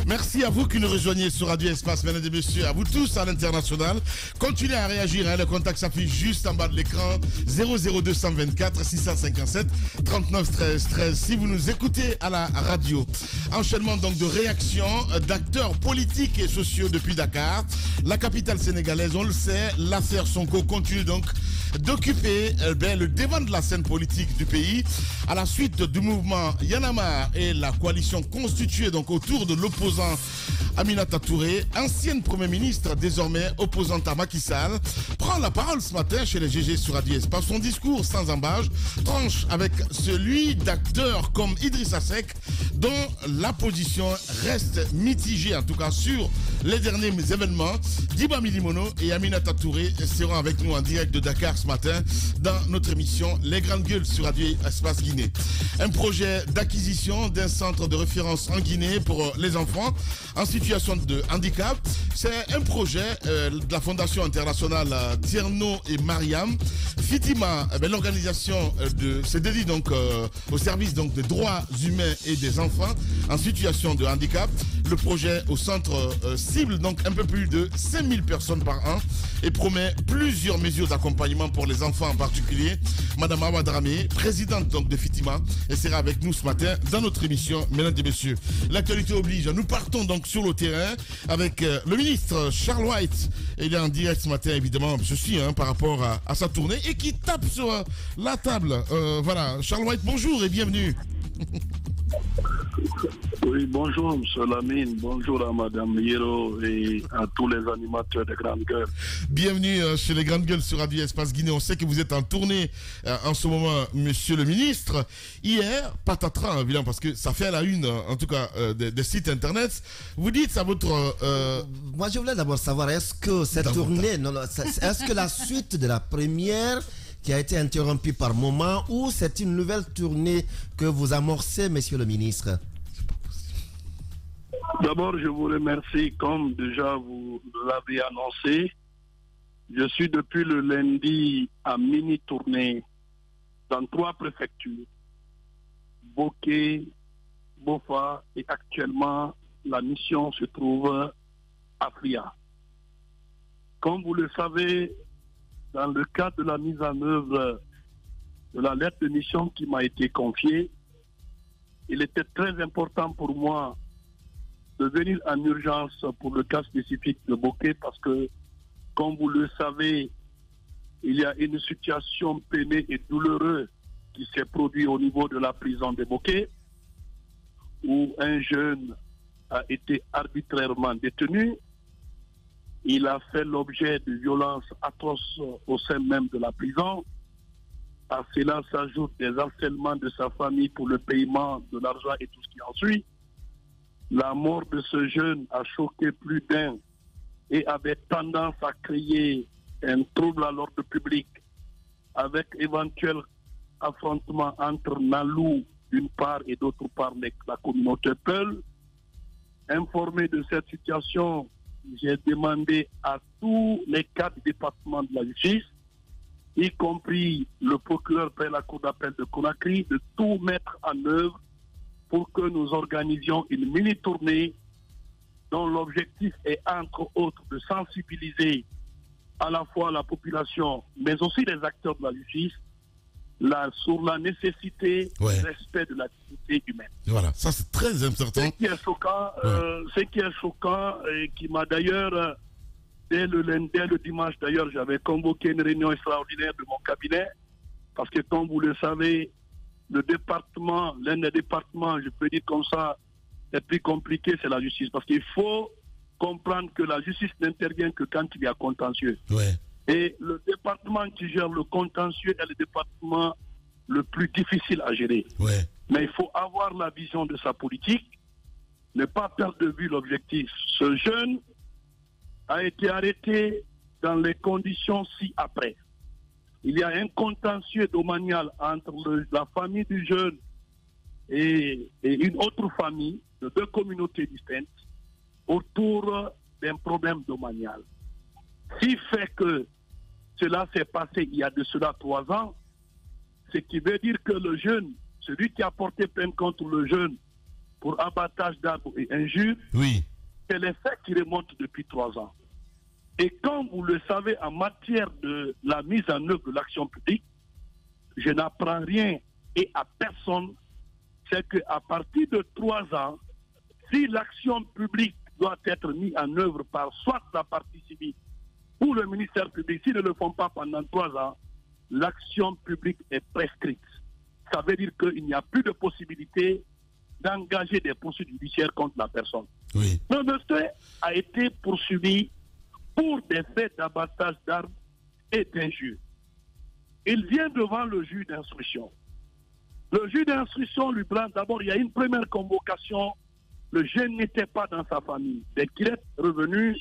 Merci à vous qui nous rejoignez sur Radio Espace, mesdames et messieurs, à vous tous à l'international. Continuez à réagir, le contact s'affiche juste en bas de l'écran, 00224 657 39 13 13 si vous nous écoutez à la radio. Enchaînement donc de réactions d'acteurs politiques et sociaux depuis Dakar, la capitale sénégalaise. On le sait, l'affaire Sonko continue donc d'occuper le devant de la scène politique du pays à la suite du mouvement Y en a marre et la coalition constituée donc autour de l'opposant Aminata Touré, ancienne Premier ministre, désormais opposante à Macky Sall, prend la parole ce matin chez les GG sur Radio Espace. Son discours sans embâche tranche avec celui d'acteurs comme Idrissa Seck, dont la position reste mitigée, en tout cas sur les derniers événements. Diba Milimono et Aminata Touré seront avec nous en direct de Dakar ce matin dans notre émission Les Grandes Gueules sur Radio Espace Guinée. Un projet d'acquisition d'un centre de référence en Guinée pour les enfants en situation de handicap. C'est un projet de la Fondation internationale Tierno et Mariam. Fitima, l'organisation se dédie donc au service donc des droits humains et des enfants en situation de handicap. Le projet au centre cible donc un peu plus de 5000 personnes par an et promet plusieurs mesures d'accompagnement pour les enfants en particulier. Madame Awa Dramé, présidente donc de Fitima, elle sera avec nous ce matin dans notre émission, mesdames et messieurs. L'actualité oblige, nous partons donc sur le terrain avec le ministre Charles White. Il est en direct ce matin, évidemment, ceci par rapport à sa tournée et qui tape sur la table. Voilà, Charles White, bonjour et bienvenue. Oui, bonjour M. Lamine, bonjour à Mme Hiro et à tous les animateurs des Grandes Gueules. Bienvenue chez les Grandes Gueules sur Radio Espace Guinée. On sait que vous êtes en tournée en ce moment, Monsieur le Ministre. Hier, patatras, évidemment, parce que ça fait à la une, en tout cas, des sites internet. Vous dites à votre... Moi, je voulais d'abord savoir, est-ce que cette tournée, est-ce que la suite de la première qui a été interrompue par moment ou c'est une nouvelle tournée que vous amorcez, Monsieur le Ministre? D'abord, je vous remercie, comme déjà vous l'avez annoncé. Je suis depuis le lundi à mini-tournée dans 3 préfectures, Boké, Bofa et actuellement la mission se trouve à Fria. Comme vous le savez, dans le cadre de la mise en œuvre de la lettre de mission qui m'a été confiée, il était très important pour moi de venir en urgence pour le cas spécifique de Boké parce que, comme vous le savez, il y a une situation peinée et douloureuse qui s'est produite au niveau de la prison de Boké, où un jeune a été arbitrairement détenu. Il a fait l'objet de violences atroces au sein même de la prison. À cela s'ajoutent des harcèlements de sa famille pour le paiement de l'argent et tout ce qui en suit. La mort de ce jeune a choqué plus d'un et avait tendance à créer un trouble à l'ordre public avec éventuel affrontement entre Nalou d'une part et d'autre part la communauté Peul. Informé de cette situation, j'ai demandé à tous les 4 départements de la justice, y compris le procureur près la cour d'appel de Conakry, de tout mettre en œuvre pour que nous organisions une mini-tournée dont l'objectif est, entre autres, de sensibiliser à la fois la population, mais aussi les acteurs de la justice, sur la nécessité du respect de la dignité humaine. Voilà, ça c'est très important. Ce qui est choquant et qui m'a d'ailleurs, dès le dimanche d'ailleurs, j'avais convoqué une réunion extraordinaire de mon cabinet, parce que comme vous le savez, l'un des départements, je peux dire comme ça, est plus compliqué, c'est la justice. Parce qu'il faut comprendre que la justice n'intervient que quand il y a contentieux. Ouais. Et le département qui gère le contentieux est le département le plus difficile à gérer. Ouais. Mais il faut avoir la vision de sa politique, ne pas perdre de vue l'objectif. Ce jeune a été arrêté dans les conditions ci-après. Il y a un contentieux domanial entre la famille du jeune et une autre famille de 2 communautés distinctes autour d'un problème domanial. Ce fait que cela s'est passé il y a de cela 3 ans, ce qui veut dire que le jeune, celui qui a porté plainte contre le jeune pour abattage d'arbres et injures, Oui. c'est les faits qui remontent depuis 3 ans. Et comme vous le savez, en matière de la mise en œuvre de l'action publique, je n'apprends rien et à personne, c'est qu'à partir de 3 ans, si l'action publique doit être mise en œuvre par soit la partie civile ou le ministère public, s'ils ne le font pas pendant 3 ans, l'action publique est prescrite. Ça veut dire qu'il n'y a plus de possibilité d'engager des poursuites judiciaires contre la personne. Oui. Le monsieur a été poursuivi pour des faits d'abattage d'armes et d'injures. Il vient devant le juge d'instruction. Le juge d'instruction lui prend d'abord, il y a une première convocation. Le jeune n'était pas dans sa famille. Dès qu'il est revenu,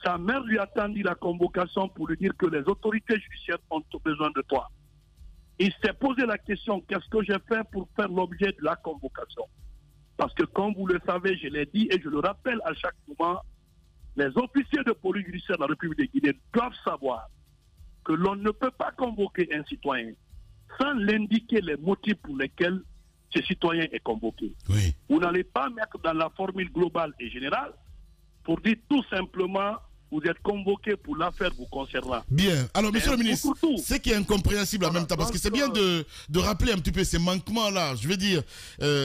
sa mère lui a tendu la convocation pour lui dire que les autorités judiciaires ont besoin de toi. Il s'est posé la question, qu'est-ce que j'ai fait pour faire l'objet de la convocation? Parce que comme vous le savez, je l'ai dit et je le rappelle à chaque moment, les officiers de police judiciaire de la République de Guinée doivent savoir que l'on ne peut pas convoquer un citoyen sans l'indiquer les motifs pour lesquels ce citoyen est convoqué. Oui. Vous n'allez pas mettre dans la formule globale et générale pour dire tout simplement vous êtes convoqué pour l'affaire vous concernant. Bien. Alors, monsieur le ministre, ce qui est incompréhensible en même temps, parce que c'est bien de rappeler un petit peu ces manquements-là. Je veux dire,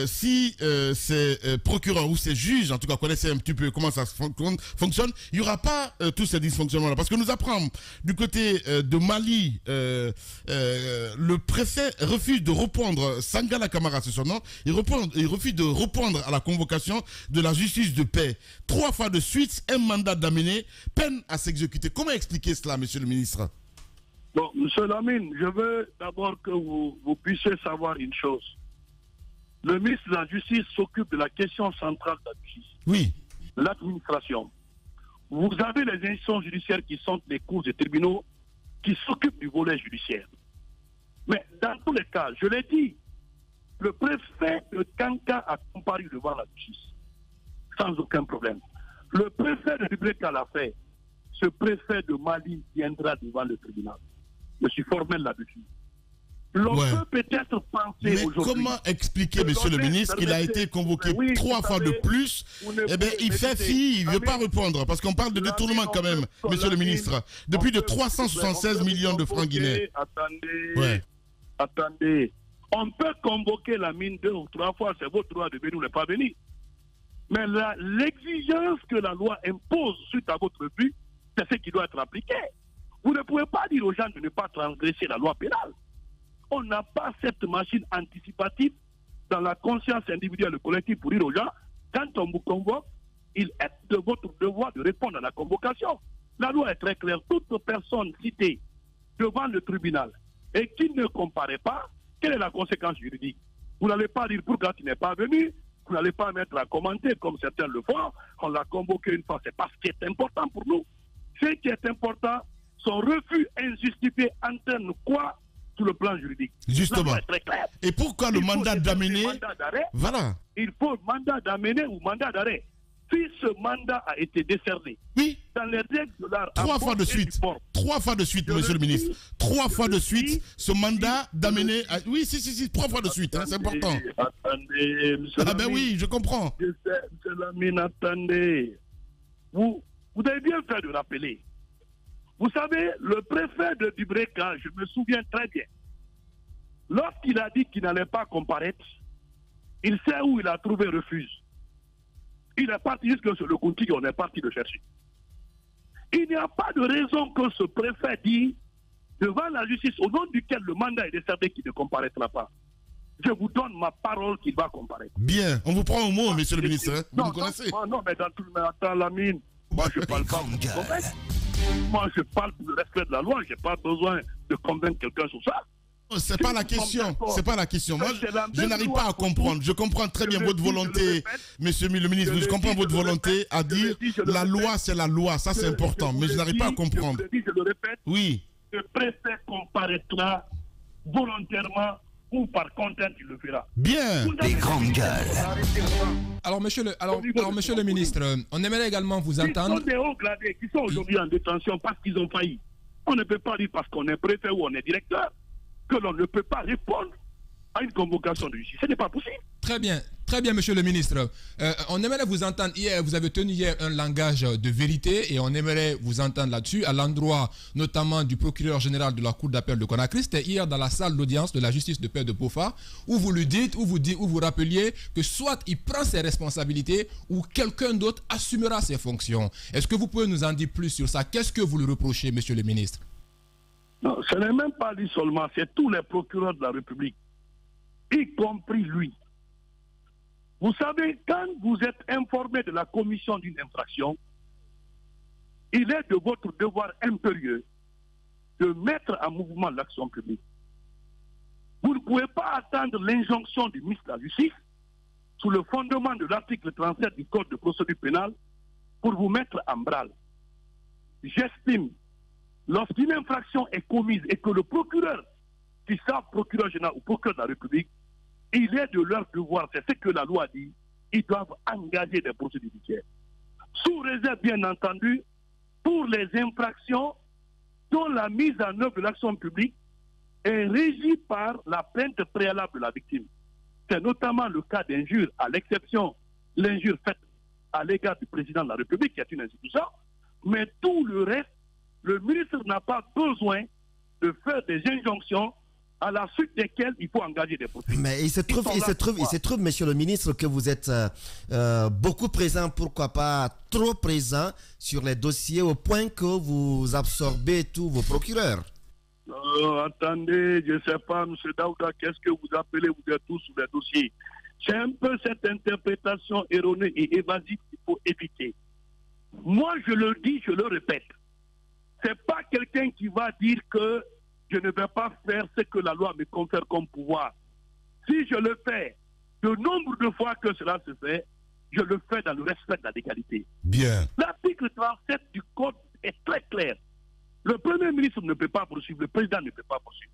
si ces procureurs ou ces juges, en tout cas, connaissaient un petit peu comment ça fonctionne, il n'y aura pas tous ces dysfonctionnements-là. Parce que nous apprenons du côté de Mali, le préfet refuse de répondre, Sangala Camara, c'est son nom, il refuse de répondre à la convocation de la justice de paix. 3 fois de suite, un mandat d'amener peine à s'exécuter. Comment expliquer cela, monsieur le ministre? Bon, monsieur Lamine, je veux d'abord que vous puissiez savoir une chose. Le ministre de la Justice s'occupe de la question centrale de la justice. Oui. L'administration. Vous avez les institutions judiciaires qui sont les cours et tribunaux qui s'occupent du volet judiciaire. Mais dans tous les cas, je l'ai dit, le préfet de Kanka a comparu devant la justice. Sans aucun problème. Le préfet de Dubreka l'a fait. Ce préfet de Mali viendra devant le tribunal. Je suis formel là-dessus. L'on peut peut-être penser mais aujourd'hui... comment expliquer, monsieur le ministre, qu'il a été convoqué 3 fois de plus? Eh bien, il fait fi, il ne veut pas répondre, parce qu'on parle de détournement quand même, monsieur le ministre. De plus de 376 millions de francs guinéens. Attendez. On peut convoquer la mine 2 ou 3 fois, c'est votre droit de venir ou ne pas venir. Mais l'exigence que la loi impose suite à votre but, c'est ce qui doit être appliqué. Vous ne pouvez pas dire aux gens de ne pas transgresser la loi pénale. On n'a pas cette machine anticipative dans la conscience individuelle et collective pour dire aux gens, quand on vous convoque, il est de votre devoir de répondre à la convocation. La loi est très claire. Toute personne citée devant le tribunal et qui ne comparaît pas, quelle est la conséquence juridique? Vous n'allez pas dire pourquoi tu n'es pas venu. Vous n'allez pas mettre à commenter comme certains le font. On l'a convoqué une fois. C'est pas ce qui est important pour nous. Ce qui est important, son refus injustifié entraîne quoi sur le plan juridique? Justement. Très clair. Et pourquoi le mandat d'amener? Voilà. Il faut mandat d'amener ou mandat d'arrêt. Si ce mandat a été décerné, oui, dans les règles de l'art, 3 fois de suite, 3 fois de suite, monsieur le ministre, 3 fois de suite, ce mandat d'amener, oui, si, 3 fois de suite, hein, c'est important. Attendez, monsieur ben oui, je comprends. Monsieur Lamine, attendez. Vous avez bien fait de rappeler. Vous savez, le préfet de Dubreka, je me souviens très bien, lorsqu'il a dit qu'il n'allait pas comparaître, il sait où il a trouvé refuge. Il est parti jusque sur le Kontiki, on est parti de chercher. Il n'y a pas de raison que ce préfet dit devant la justice, au nom duquel le mandat est décerné, qu'il ne comparaîtra pas. Je vous donne ma parole qu'il va comparaître. Bien, on vous prend au mot, monsieur le ministre. Hein? Vous nous connaissez. Non, mais dans tout le monde, attends, Lamine. Moi, je ne parle pas pour vous convaincre. Moi, je parle pour le respect de la loi. Je n'ai pas besoin de convaincre quelqu'un sur ça. C'est pas la question. C'est pas la question. Moi, je n'arrive pas à comprendre. Je comprends très bien votre volonté, monsieur le ministre. Je comprends votre volonté à dire la loi, c'est la loi. Ça, c'est important. Mais je n'arrive pas à comprendre. Je le répète. Oui. Le préfet comparaîtra volontairement ou par contrainte, il le fera. Bien. Des grandes gueules. Alors, monsieur le ministre, on aimerait également vous entendre. Ils sont des hauts gradés qui sont aujourd'hui en détention parce qu'ils ont failli. On ne peut pas dire parce qu'on est préfet ou on est directeur que l'on ne peut pas répondre à une convocation de justice. Ce n'est pas possible. Très bien, monsieur le ministre. On aimerait vous entendre hier, vous avez tenu hier un langage de vérité et on aimerait vous entendre là-dessus, à l'endroit notamment du procureur général de la Cour d'appel de Conakry. C'était hier dans la salle d'audience de la justice de paix de Bofa, où vous lui dites, où vous rappeliez que soit il prend ses responsabilités ou quelqu'un d'autre assumera ses fonctions. Est-ce que vous pouvez nous en dire plus sur ça? Qu'est-ce que vous lui reprochez, monsieur le ministre? Non, ce n'est même pas lui seulement, c'est tous les procureurs de la République, y compris lui. Vous savez, quand vous êtes informé de la commission d'une infraction, il est de votre devoir impérieux de mettre en mouvement l'action publique. Vous ne pouvez pas attendre l'injonction du ministre de la Justice sous le fondement de l'article 37 du Code de procédure pénale pour vous mettre en branle. J'estime, lorsqu'une infraction est commise et que le procureur, qui soit procureur général ou procureur de la République, il est de leur devoir, c'est ce que la loi dit, ils doivent engager des procédures judiciaires. Sous réserve, bien entendu, pour les infractions dont la mise en œuvre de l'action publique est régie par la plainte préalable de la victime. C'est notamment le cas d'injure, à l'exception de l'injure faite à l'égard du président de la République, qui est une institution, mais tout le reste, le ministre n'a pas besoin de faire des injonctions à la suite desquelles il faut engager des procédures. Mais il se trouve, monsieur le ministre, que vous êtes beaucoup présent, pourquoi pas trop présent sur les dossiers au point que vous absorbez tous vos procureurs. Attendez, je ne sais pas, M. Daouda, qu'est-ce que vous appelez, vous êtes tous sur les dossiers. C'est un peu cette interprétation erronée et évasive qu'il faut éviter. Moi, je le dis, je le répète. Ce n'est pas quelqu'un qui va dire que je ne vais pas faire ce que la loi me confère comme pouvoir. Si je le fais, le nombre de fois que cela se fait, je le fais dans le respect de la légalité. Bien. L'article 37 du Code est très clair. Le Premier ministre ne peut pas poursuivre, le Président ne peut pas poursuivre.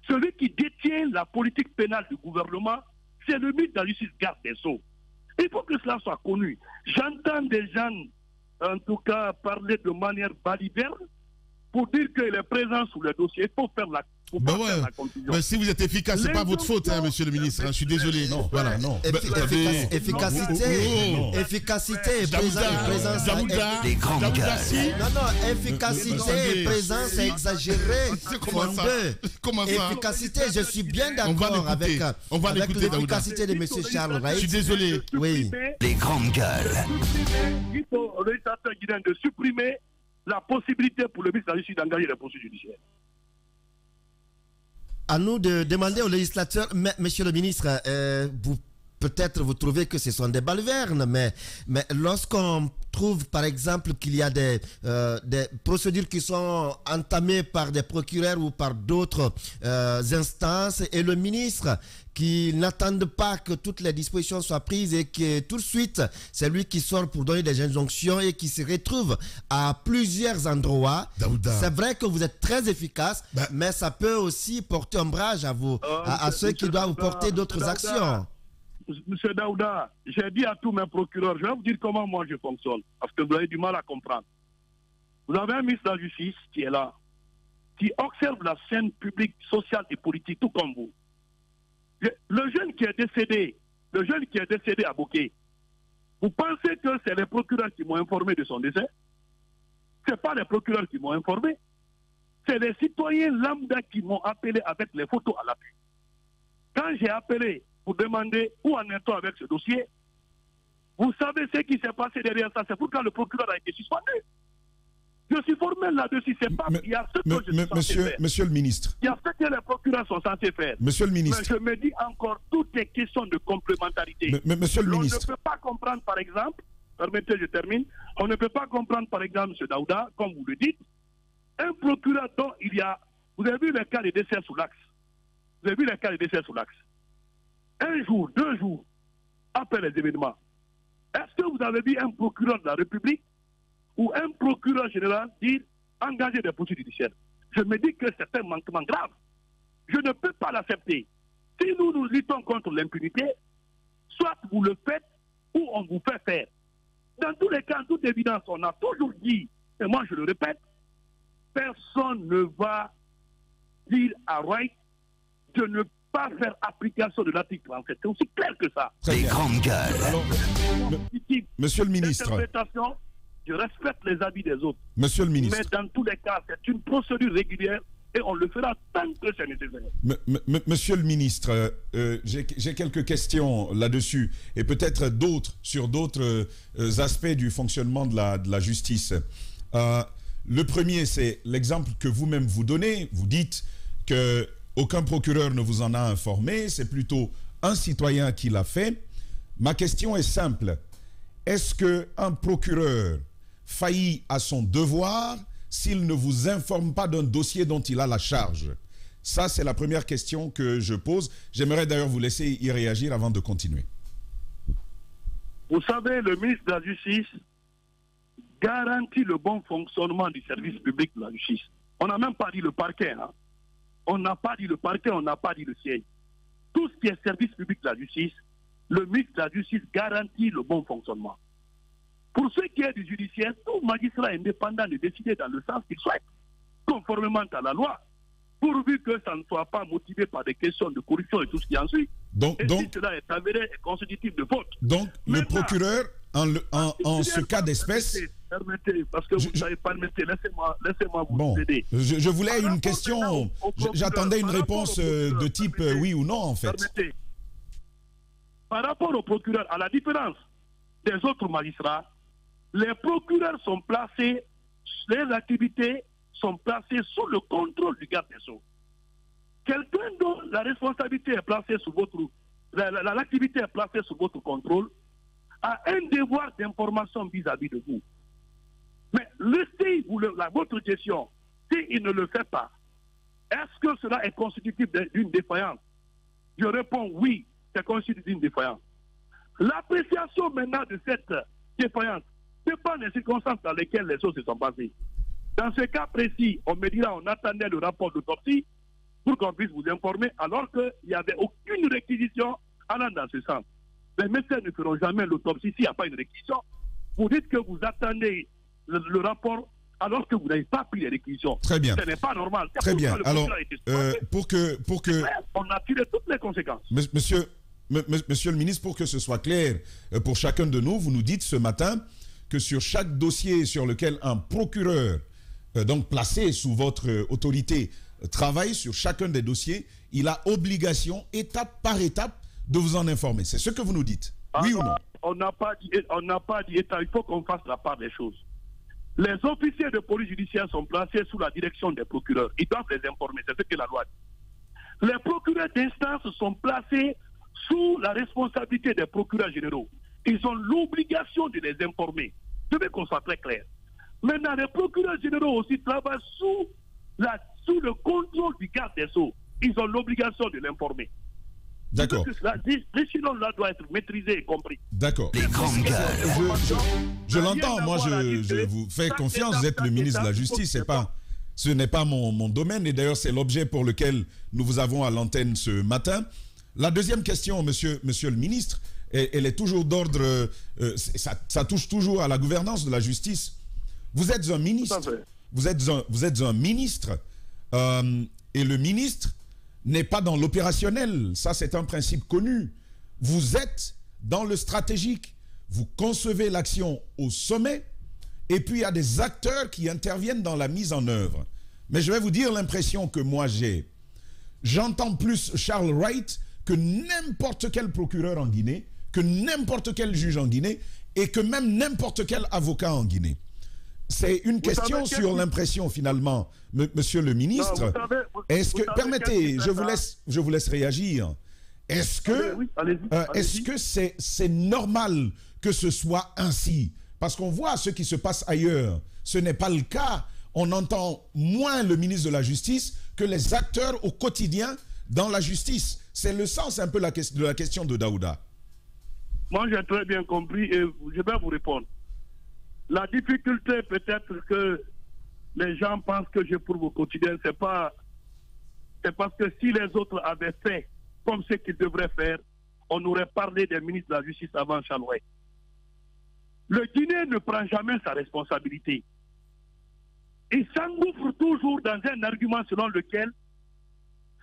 Celui qui détient la politique pénale du gouvernement, c'est le ministre de la Justice, garde des Sceaux. Il faut que cela soit connu. J'entends des gens, en tout cas, parler de manière baliverne, pour dire qu'il est présent sous le dossier. Il faut faire la conclusion. Si vous êtes efficace, ce n'est pas votre faute, hein, monsieur le ministre. Je suis désolé. Non, voilà, non. Efficacité et présence. Des grandes gueules. Non, efficacité et présence, c'est exagéré. Comment ça? Efficacité, je suis bien d'accord avec l'efficacité de M. Charles Wright. Je suis désolé. Oui. Les grandes gueules. Il faut au législateur guinéen de supprimer la possibilité pour le ministre de la Justice d'engager les procédures judiciaires. À nous de demander au législateur, monsieur le ministre, peut-être vous trouvez que ce sont des balvernes, mais lorsqu'on trouve par exemple qu'il y a des procédures qui sont entamées par des procureurs ou par d'autres instances et le ministre qui n'attendent pas que toutes les dispositions soient prises et que tout de suite c'est lui qui sort pour donner des injonctions et qui se retrouve à plusieurs endroits. C'est vrai que vous êtes très efficace, mais ça peut aussi porter ombrage à vous, à ceux qui doivent porter d'autres actions. Monsieur Daouda, j'ai dit à tous mes procureurs, je vais vous dire comment moi je fonctionne, parce que vous avez du mal à comprendre. Vous avez un ministre de la Justice qui est là, qui observe la scène publique, sociale et politique, tout comme vous. Le jeune qui est décédé à Boké, vous pensez que c'est les procureurs qui m'ont informé de son décès? Ce n'est pas les procureurs qui m'ont informé. C'est les citoyens lambda qui m'ont appelé avec les photos à l'appui. Quand j'ai appelé pour demander où en est-on avec ce dossier, vous savez ce qui s'est passé derrière ça. C'est pourquoi le procureur a été suspendu. Je suis formel là-dessus. C'est pas. Il y a ce que je suis censé faire. Monsieur le ministre. Il y a ce que les procureurs sont censés faire. Monsieur le ministre. Mais je me dis encore, tout est question de complémentarité. Monsieur le ministre. On ne peut pas comprendre, par exemple, permettez, je termine. On ne peut pas comprendre, par exemple, M. Daouda, comme vous le dites, un procureur dont il y a. Vous avez vu les cas de décès sous l'axe. Un jour, 2 jours après les événements, est-ce que vous avez vu un procureur de la République ou un procureur général dire engager des poursuites judiciaires? Je me dis que c'est un manquement grave. Je ne peux pas l'accepter. Si nous luttons contre l'impunité, soit vous le faites ou on vous fait faire. Dans tous les cas, en toute évidence, on a toujours dit, et moi je le répète, personne ne va dire à Wright de ne pas faire application de l'article 37. C'est aussi clair que ça. Les grandes gueules. Alors, monsieur le ministre. L'interprétation, je respecte les avis des autres. Monsieur le ministre. Mais dans tous les cas, c'est une procédure régulière et on le fera tant que c'est nécessaire. Monsieur le ministre, j'ai quelques questions là-dessus et peut-être d'autres sur d'autres aspects du fonctionnement de la justice. Le premier, c'est l'exemple que vous-même vous donnez. Vous dites qu'aucun procureur ne vous en a informé, c'est plutôt un citoyen qui l'a fait. Ma question est simple. Est-ce qu'un procureur faillit à son devoir s'il ne vous informe pas d'un dossier dont il a la charge? Ça, c'est la première question que je pose. J'aimerais d'ailleurs vous laisser y réagir avant de continuer. Vous savez, le ministre de la Justice garantit le bon fonctionnement du service public de la justice. On n'a même pas dit le parquet. Hein. On n'a pas dit le parquet, on n'a pas dit le siège. Tout ce qui est service public de la justice, le ministre de la Justice garantit le bon fonctionnement. Pour ce qui est du judiciaire, tout magistrat indépendant de décider dans le sens qu'il souhaite, conformément à la loi, pourvu que ça ne soit pas motivé par des questions de corruption et tout ce qui en suit. Donc, si cela est avéré et constitutif de faute. Donc, maintenant, le procureur, en ce cas d'espèce... Permettez, parce que vous ne savez pas permettre, laissez-moi vous aider. Je voulais une question, j'attendais une réponse de type oui ou non, en fait. Permettez. Par rapport au procureur, à la différence des autres magistrats, les procureurs sont placés, les activités sont placées sous le contrôle du garde des Sceaux. Quelqu'un dont la responsabilité est placée sous votre... l'activité est placée sous votre contrôle a un devoir d'information vis-à-vis de vous. Mais votre question, s'il ne le fait pas, est-ce que cela est constitutif d'une défaillance? Je réponds oui, c'est constitutif d'une défaillance. L'appréciation maintenant de cette défaillance dépend des circonstances dans lesquelles les choses se sont passées. Dans ce cas précis, on me dira on attendait le rapport d'autopsie pour qu'on puisse vous informer, alors qu'il n'y avait aucune réquisition allant dans ce sens. Les médecins ne feront jamais l'autopsie s'il n'y a pas une réquisition. Vous dites que vous attendez le rapport alors que vous n'avez pas pris les réquisitions. Très bien. Ce n'est pas normal. Très bien. Alors, pour que... On a tiré toutes les conséquences. Monsieur le ministre, pour que ce soit clair pour chacun de nous, vous nous dites ce matin que sur chaque dossier sur lequel un procureur, donc placé sous votre autorité, travaille sur chacun des dossiers, il a obligation, étape par étape, de vous en informer. C'est ce que vous nous dites. Oui ou non? On n'a pas dit état. Il faut qu'on fasse la part des choses. Les officiers de police judiciaire sont placés sous la direction des procureurs. Ils doivent les informer. C'est ce que la loi dit. Les procureurs d'instance sont placés sous la responsabilité des procureurs généraux. Ils ont l'obligation de les informer. Je veux qu'on soit très clair. Maintenant, les procureurs généraux aussi travaillent sous le contrôle du garde des Sceaux. Ils ont l'obligation de l'informer. D'accord. Sinon, là doit être maîtrisé et compris. D'accord. Les grandes gueules. Je l'entends. Moi, je vous fais confiance. Vous êtes le ministre de la Justice. Ce n'est pas mon domaine. Et d'ailleurs, c'est l'objet pour lequel nous vous avons à l'antenne ce matin. La deuxième question, monsieur le ministre, elle est toujours d'ordre... ça touche toujours à la gouvernance de la justice. Vous êtes un ministre. Vous êtes un ministre. Et le ministre n'est pas dans l'opérationnel. Ça, c'est un principe connu. Vous êtes dans le stratégique. Vous concevez l'action au sommet. Et puis, il y a des acteurs qui interviennent dans la mise en œuvre. Mais je vais vous dire l'impression que moi j'ai. J'entends plus Charles Wright que n'importe quel procureur en Guinée, que n'importe quel juge en Guinée et que même n'importe quel avocat en Guinée. C'est une question sur l'impression finalement, monsieur le ministre. Est-ce que, permettez, je vous laisse réagir. Est-ce que c'est normal que ce soit ainsi? Parce qu'on voit ce qui se passe ailleurs. Ce n'est pas le cas. On entend moins le ministre de la Justice que les acteurs au quotidien dans la justice. C'est le sens un peu de la question de Daouda. Moi, j'ai très bien compris et je vais vous répondre. La difficulté, peut-être que les gens pensent que je prouve au quotidien, c'est parce que si les autres avaient fait comme ce qu'ils devraient faire, on aurait parlé des ministres de la Justice avant Chalouet. Le Guinéen ne prend jamais sa responsabilité. Il s'engouffre toujours dans un argument selon lequel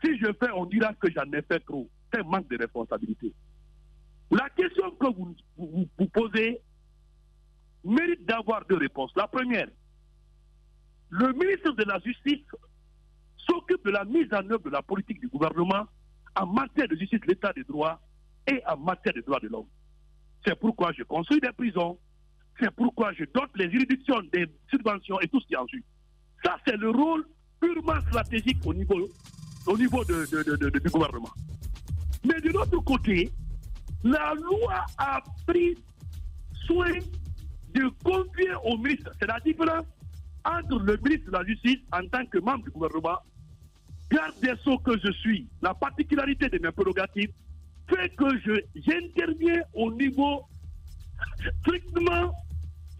Si je fais, on dira que j'en ai fait trop. C'est un manque de responsabilité. La question que vous posez mérite d'avoir deux réponses. La première, le ministre de la Justice s'occupe de la mise en œuvre de la politique du gouvernement en matière de justice, l'état de droit et en matière de droits de l'homme. C'est pourquoi je construis des prisons, c'est pourquoi je dote les juridictions des subventions et tout ce qui en suit. Ça, c'est le rôle purement stratégique au niveau du gouvernement. Mais de l'autre côté, la loi a pris soin de confier au ministre. C'est la différence entre le ministre de la Justice en tant que membre du gouvernement, garde des sceaux que je suis. La particularité de mes prérogatives fait que j'interviens au niveau strictement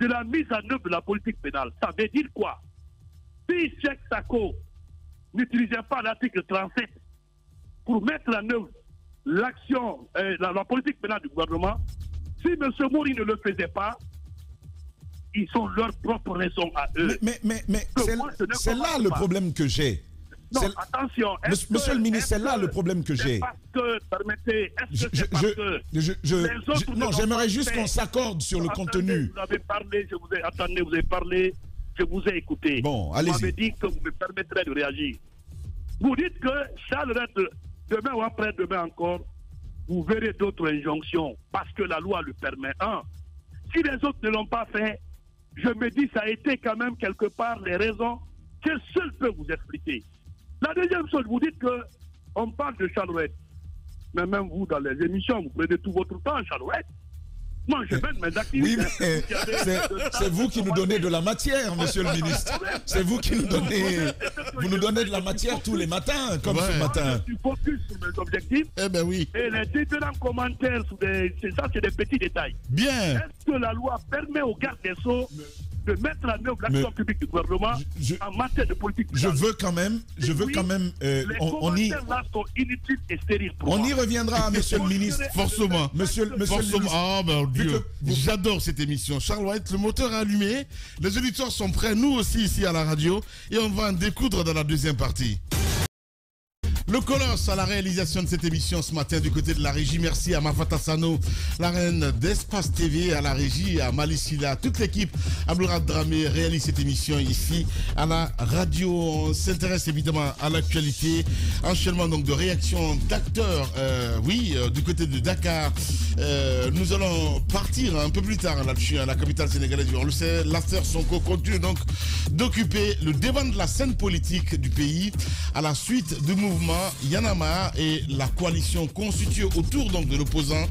de la mise en œuvre de la politique pénale. Ça veut dire quoi? Si Cheikh Sako n'utilisait pas l'article 37 pour mettre en œuvre l'action, la politique pénale du gouvernement, si M. Mori ne le faisait pas, ils sont leurs propres raisons à eux. Mais c'est là le problème que j'ai. Non, attention. Monsieur le ministre, c'est là le problème que j'ai. Parce que, permettez, est-ce que c'est parce que les autres non, j'aimerais juste qu'on s'accorde sur le contenu. Vous avez parlé, vous avez parlé, je vous ai écouté. Bon, allez-y. Vous m'avez dit que vous me permettrez de réagir. Vous dites que Charles Red, demain ou après-demain encore, vous verrez d'autres injonctions parce que la loi le permet. Si les autres ne l'ont pas fait, je me dis ça a été quand même quelque part les raisons que seul peut vous expliquer. La deuxième chose, vous dites qu'on parle de Charles Red. Mais même vous, dans les émissions, vous prenez tout votre temps, Charles Red. Moi, je mène mes activités. Oui, mais c'est vous qui nous donnez de la matière, monsieur le ministre. C'est vous qui nous donnez... Vous nous donnez de la matière tous les matins, comme ce matin. Je suis focus sur mes objectifs. Eh ben oui. Et les différents commentaires, c'est des petits détails. Bien. Est-ce que la loi permet aux gardes des Sceaux de mettre en œuvre l'action publique du gouvernement en matière de politique? Je veux quand même... les commentaires là sont inutiles et stériles pour moi. On y reviendra, monsieur le ministre. Forcément. Monsieur le ministre. Oh, ben Dieu. J'adore cette émission. Charles White, le moteur est allumé. Les auditeurs sont prêts, nous aussi ici à la radio. Et on va en découdre dans la deuxième partie. Le Colosse à la réalisation de cette émission ce matin du côté de la régie. Merci à Mafata Sano, la reine d'Espace TV, à la régie, à Malissila, toute l'équipe. Abdourad Dramé réalise cette émission ici à la radio. On s'intéresse évidemment à l'actualité. Enchaînement donc de réactions d'acteurs, du côté de Dakar. Nous allons partir un peu plus tard là-dessus, à la capitale sénégalaise. On le sait, l'affaire Sonko continue donc d'occuper le devant de la scène politique du pays à la suite du mouvement Yanama et la coalition constituée autour donc de l'opposant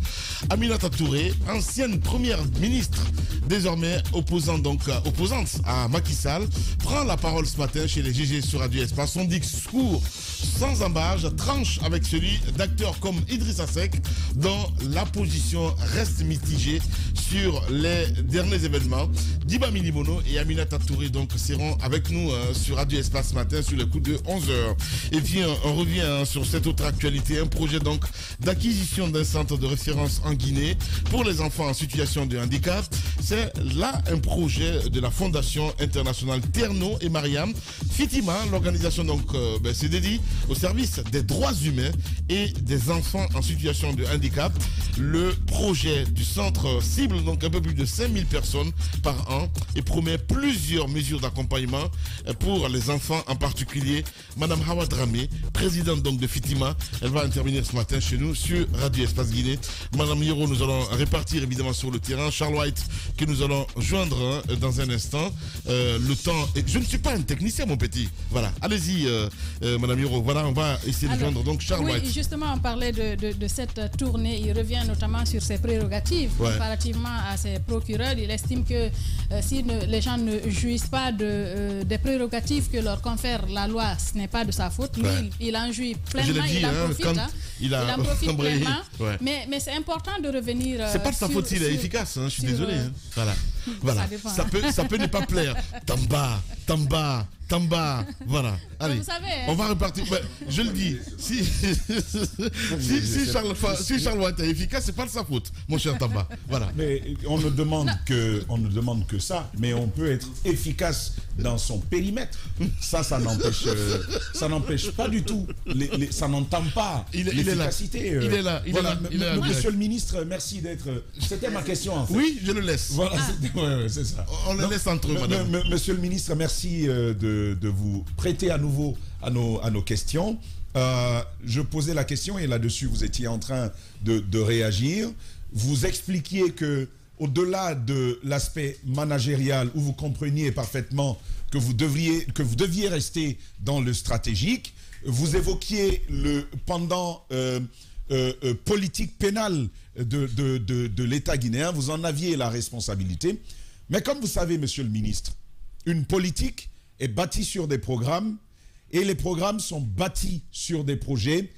Aminata Touré, ancienne première ministre, désormais opposante à Macky Sall, prend la parole ce matin chez les GG sur Radio Espace. Son discours sans embâche tranche avec celui d'acteurs comme Idrissa Seck, dont la position reste mitigée sur les derniers événements. Diba Minimono et Aminata Touré donc seront avec nous sur Radio Espace ce matin sur le coup de 11h. Et puis on revient sur cette autre actualité, un projet donc d'acquisition d'un centre de référence en Guinée pour les enfants en situation de handicap. C'est là un projet de la Fondation internationale Terno et Mariam Fitima. L'organisation donc se dédie au service des droits humains et des enfants en situation de handicap. Le projet du centre cible donc un peu plus de 5000 personnes par an et promet plusieurs mesures d'accompagnement pour les enfants, en particulier. Madame Hawa Dramé, présidente donc de Fitima, elle va intervenir ce matin chez nous sur Radio Espace Guinée. Madame Yoro, nous allons répartir évidemment sur le terrain. Charles White, que nous allons joindre dans un instant. Le temps, je ne suis pas un technicien, mon petit. Voilà, allez-y, Madame Yoro. Voilà, on va essayer de joindre donc Charles White. Oui, justement, on parlait de cette tournée. Il revient notamment sur ses prérogatives comparativement à ses procureurs. Il estime que si les gens ne jouissent pas des prérogatives que leur confère la loi, ce n'est pas de sa faute. Lui, il en jouit pleinement, il en profite pleinement. Mais c'est important de revenir. C'est pas de sa faute, il est efficace, je suis désolé. Voilà. Ça peut ne pas plaire. Tamba, Tamba, voilà. Allez, vous savez, on va repartir. Je le dis, si Charles Watt est efficace, c'est pas de sa faute, mon cher Tamba. Voilà. Mais on ne demande que ça, mais on peut être efficace dans son périmètre. Ça n'empêche pas du tout. Ça n'entame pas l'efficacité. Il est là. Monsieur le ministre, merci d'être. C'était ma question en fait. Oui, je le laisse. Voilà, c'est ça. On le laisse entre eux, madame. Monsieur le ministre, merci de vous prêter à nouveau à nos questions. Je posais la question et là-dessus, vous étiez en train de réagir. Vous expliquiez que au-delà de l'aspect managérial, où vous compreniez parfaitement que vous deviez rester dans le stratégique, vous évoquiez le pendant politique pénale de l'État guinéen, vous en aviez la responsabilité. Mais comme vous savez, monsieur le ministre, une politique est bâtie sur des programmes et les programmes sont bâtis sur des projets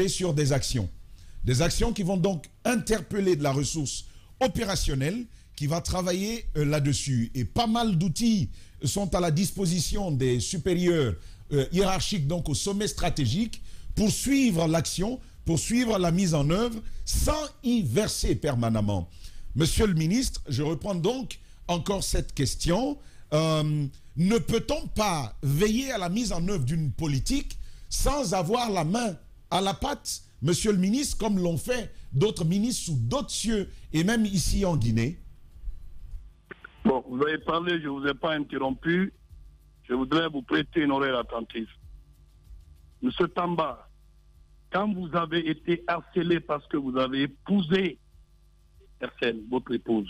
sur des actions. Des actions qui vont donc interpeller de la ressource opérationnelle qui va travailler là-dessus. Et pas mal d'outils sont à la disposition des supérieurs hiérarchiques, donc au sommet stratégique, pour suivre l'action, pour suivre la mise en œuvre, sans y verser permanemment. Monsieur le ministre, je reprends donc encore cette question. Ne peut-on pas veiller à la mise en œuvre d'une politique sans avoir la main à la pâte, monsieur le ministre, comme l'ont fait d'autres ministres sous d'autres cieux, et même ici en Guinée? Bon, vous avez parlé, je ne vous ai pas interrompu. Je voudrais vous prêter une oreille attentive. Monsieur Tamba, quand vous avez été harcelé parce que vous avez épousé personne, votre épouse,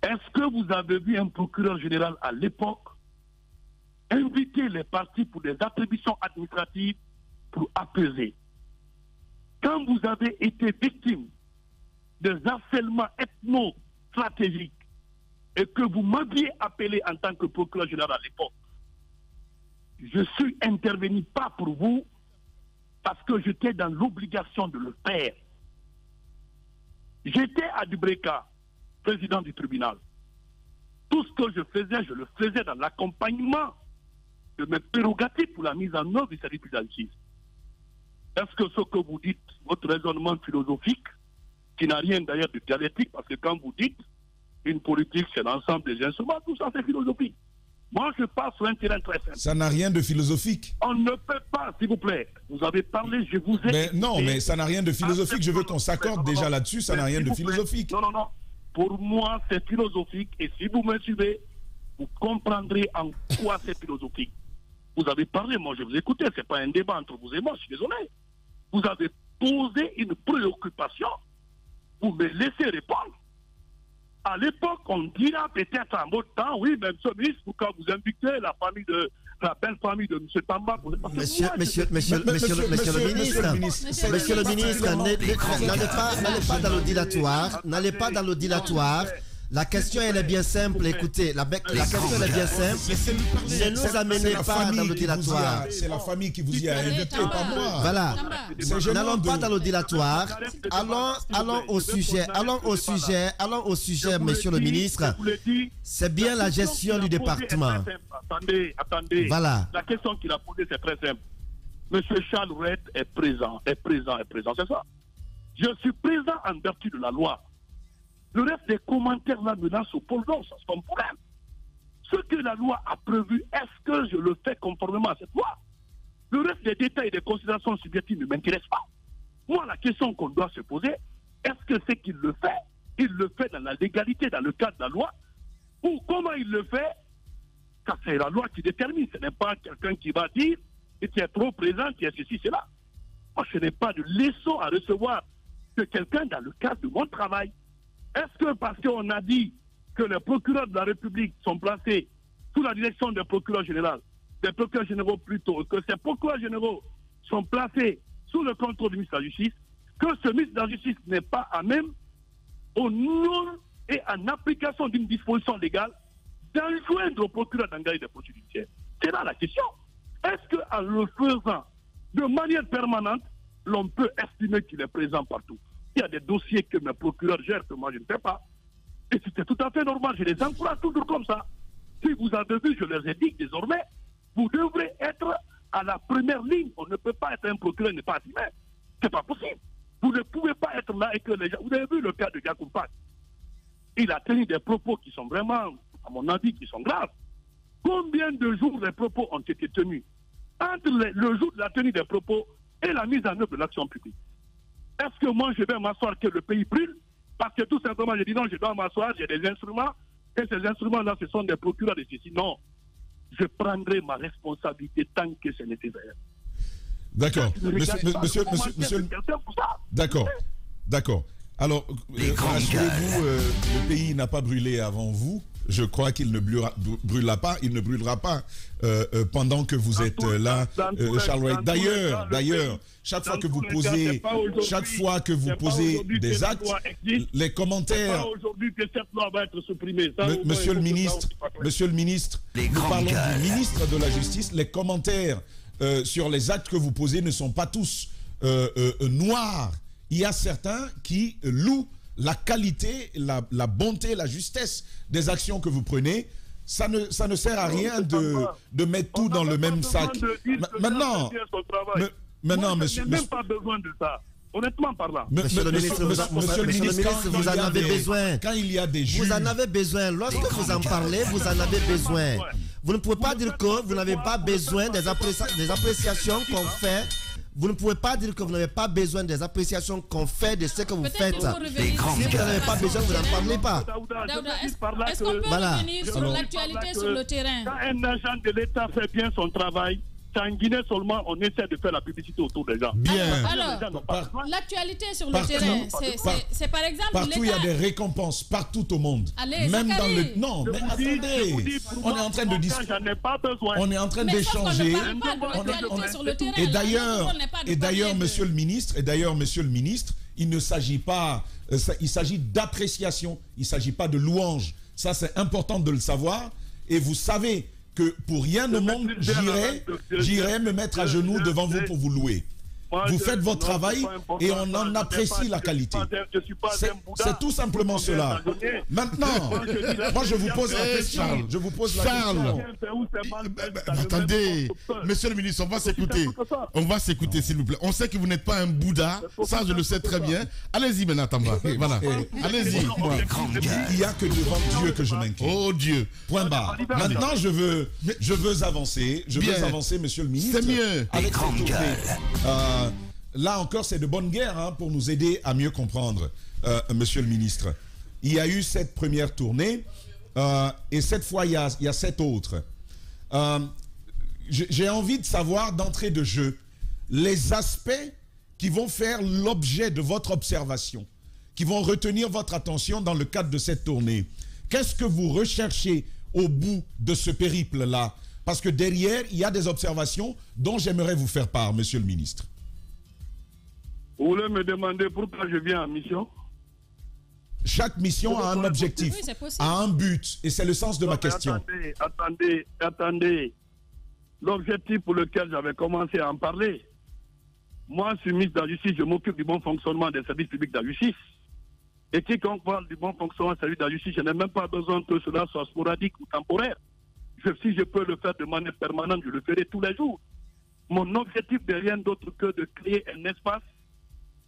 est-ce que vous avez vu un procureur général à l'époque inviter les partis pour des attributions administratives pour apaiser? Quand vous avez été victime des harcèlements ethno-stratégiques et que vous m'aviez appelé en tant que procureur général à l'époque, je suis intervenu pas pour vous parce que j'étais dans l'obligation de le faire. J'étais à Dubreka, président du tribunal. Tout ce que je le faisais dans l'accompagnement de mes prérogatives pour la mise en œuvre du service de la justice. Est-ce que ce que vous dites, votre raisonnement philosophique, qui n'a rien d'ailleurs de dialectique, parce que quand vous dites une politique, c'est l'ensemble des instruments, tout ça c'est philosophique. Moi, je passe sur un terrain très simple. Ça n'a rien de philosophique. On ne peut pas, s'il vous plaît. Vous avez parlé, je vous ai... Mais non, mais ça n'a rien de philosophique. Je veux qu'on s'accorde déjà là-dessus, ça n'a rien de philosophique. Non. Pour moi, c'est philosophique. Et si vous me suivez, vous comprendrez en quoi c'est philosophique. Vous avez parlé, moi je vous écoutais. Ce n'est pas un débat entre vous et moi, je suis désolé. Vous avez posé une préoccupation. Vous me laissez répondre. À l'époque, on dira peut-être en votre temps, oui, même ce ministre, pourquoi vous invitez la belle famille de M. Tamba pour... Monsieur le ministre, n'allez pas dans le dilatoire. N'allez pas dans le dilatoire. La question, elle est bien simple. Écoutez, la question, elle est bien simple. Ne nous amenez pas dans le dilatoire. C'est la famille qui vous y a invité, pas moi. Voilà. N'allons pas dans le dilatoire. Allons au sujet. Allons au sujet, monsieur le ministre. C'est bien la gestion du département. Attendez. Voilà. La question qu'il a posée, c'est très simple. Monsieur Charles Rouet est présent, c'est ça. Je suis présent en vertu de la loi. Le reste des commentaires là menacent au pôle d'or, ça c'est un problème. Ce que la loi a prévu, est-ce que je le fais conformément à cette loi? Le reste des détails et des considérations subjectives ne m'intéressent pas. Moi, la question qu'on doit se poser, est-ce que c'est qu'il le fait? Il le fait dans la légalité, dans le cadre de la loi? Ou comment il le fait? Car c'est la loi qui détermine. Ce n'est pas quelqu'un qui va dire tu es trop présent, tu es ceci, cela. Moi, je n'ai pas de leçon à recevoir de quelqu'un dans le cadre de mon travail. Est-ce que parce qu'on a dit que les procureurs de la République sont placés sous la direction des procureurs généraux, plutôt, que ces procureurs généraux sont placés sous le contrôle du ministre de la Justice, que ce ministre de la Justice n'est pas à même, au nom et en application d'une disposition légale, d'enjoindre au procureur d'engager des procédures judiciaires? C'est là la question. Est-ce qu'en le faisant de manière permanente, l'on peut estimer qu'il est présent partout? Il y a des dossiers que mes procureurs gèrent que moi je ne fais pas. Et c'était tout à fait normal. Je les encourage toujours comme ça. Si vous avez vu, je leur ai dit que désormais, vous devrez être à la première ligne. On ne peut pas être un procureur, ne pas assumer. C'est pas possible. Vous ne pouvez pas être là et que les gens... Vous avez vu le cas de Gakoupak. Il a tenu des propos qui sont vraiment, à mon avis, qui sont graves. Combien de jours les propos ont été tenus entre le jour de la tenue des propos et la mise en œuvre de l'action publique? Est-ce que moi, je vais m'asseoir que le pays brûle? Parce que tout simplement, je dis non, je dois m'asseoir, j'ai des instruments, et ces instruments-là, ce sont des procureurs de ceci. Non, je prendrai ma responsabilité tant que c'est nécessaire. D'accord. Monsieur. D'accord. Alors, rassurez-vous, le pays n'a pas brûlé avant vous. Je crois qu'il ne brûlera pas pendant que vous êtes là, Charles Wright. D'ailleurs, chaque fois que vous posez des actes, les commentaires. Monsieur le ministre, nous parlons du ministre de la Justice. Les commentaires sur les actes que vous posez ne sont pas tous noirs. Il y a certains qui louent la qualité, la bonté, la justesse des actions que vous prenez. Ça ne sert à rien de mettre tout dans le même sac. Maintenant, monsieur... Je n'ai même pas besoin de ça. Honnêtement parlant. Monsieur le ministre, vous en avez besoin. Quand il y a des juges... Vous en avez besoin. Lorsque vous en parlez, vous en avez besoin. Vous ne pouvez pas dire que vous n'avez pas besoin des appréciations qu'on fait. Vous ne pouvez pas dire que vous n'avez pas besoin des appréciations qu'on fait de ce que vous faites. Si vous n'avez pas besoin, vous n'en parlez pas. Est-ce qu'on peut revenir sur l'actualité sur le terrain? Quand un agent de l'État fait bien son travail, c'est en Guinée seulement on essaie de faire la publicité autour des gens. Bien. Alors, l'actualité sur le terrain, c'est par exemple... Partout il y a des récompenses, partout au monde. Allez, même dans le... Non, mais attendez. On est en train de discuter. On est en train d'échanger. Et d'ailleurs, monsieur le ministre, il ne s'agit pas... il s'agit d'appréciation. Il ne s'agit pas de louange. Ça, c'est important de le savoir. Et vous savez... que pour rien au monde, j'irai me mettre à genoux devant vous pour vous louer. Vous faites votre travail et on en apprécie la qualité. C'est tout simplement cela. Maintenant, moi je vous pose la question. Attendez, monsieur le ministre, on va s'écouter. On va s'écouter, s'il vous plaît. On sait que vous n'êtes pas un Bouddha, ça je le sais très bien. Allez-y maintenant, Tamba. Voilà. Allez-y. Il n'y a que devant Dieu que je m'inquiète. Oh Dieu. Point barre. Maintenant, je veux avancer. Monsieur le ministre. C'est mieux. Avec cette tournée. Là encore, c'est de bonne guerre pour nous aider à mieux comprendre, monsieur le ministre. Il y a eu cette première tournée et cette fois, il y a 7 autres. J'ai envie de savoir d'entrée de jeu les aspects qui vont faire l'objet de votre observation, qui vont retenir votre attention dans le cadre de cette tournée. Qu'est-ce que vous recherchez au bout de ce périple-là? Parce que derrière, il y a des observations dont j'aimerais vous faire part, monsieur le ministre. Vous voulez me demander pourquoi je viens en mission? Chaque mission a un objectif, a un but, et c'est le sens de ma question. Attendez. L'objectif pour lequel j'avais commencé à en parler, moi, je suis ministre de la Justice, je m'occupe du bon fonctionnement des services publics de la justice. Et quiconque parle du bon fonctionnement des services de la justice, je n'ai même pas besoin que cela soit sporadique ou temporaire. Si je peux le faire de manière permanente, je le ferai tous les jours. Mon objectif n'est rien d'autre que de créer un espace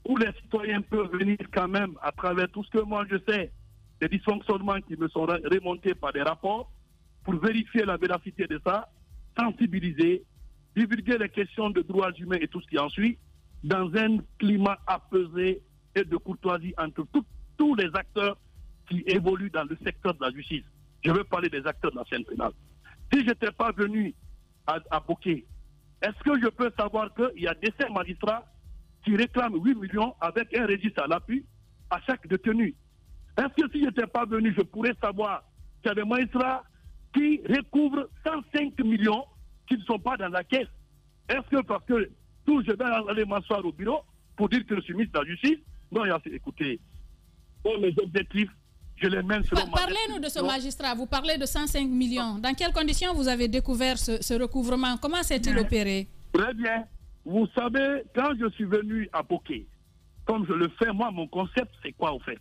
où les citoyens peuvent venir quand même à travers tout ce que moi je sais, des dysfonctionnements qui me sont remontés par des rapports, pour vérifier la véracité de ça, sensibiliser, divulguer les questions de droits humains et tout ce qui en suit, dans un climat apaisé et de courtoisie entre tous les acteurs qui évoluent dans le secteur de la justice. Je veux parler des acteurs de la scène pénale. Si je n'étais pas venu à Boké, est-ce que je peux savoir qu'il y a des magistrats qui réclament 8 millions avec un registre à l'appui à chaque détenu? Est-ce que si je n'étais pas venu, je pourrais savoir qu'il y a des magistrats qui recouvrent 105 millions qui ne sont pas dans la caisse? Est-ce que parce que je vais aller m'asseoir au bureau pour dire que je suis ministre de la Justice? Non, écoutez, mes objectifs, je les mène selon Parlez-nous de ce magistrat. Vous parlez de 105 millions. Dans quelles conditions vous avez découvert ce recouvrement? Comment s'est-il opéré? Très bien. Vous savez, quand je suis venu à Boké, comme je le fais, moi, mon concept, c'est quoi, au fait?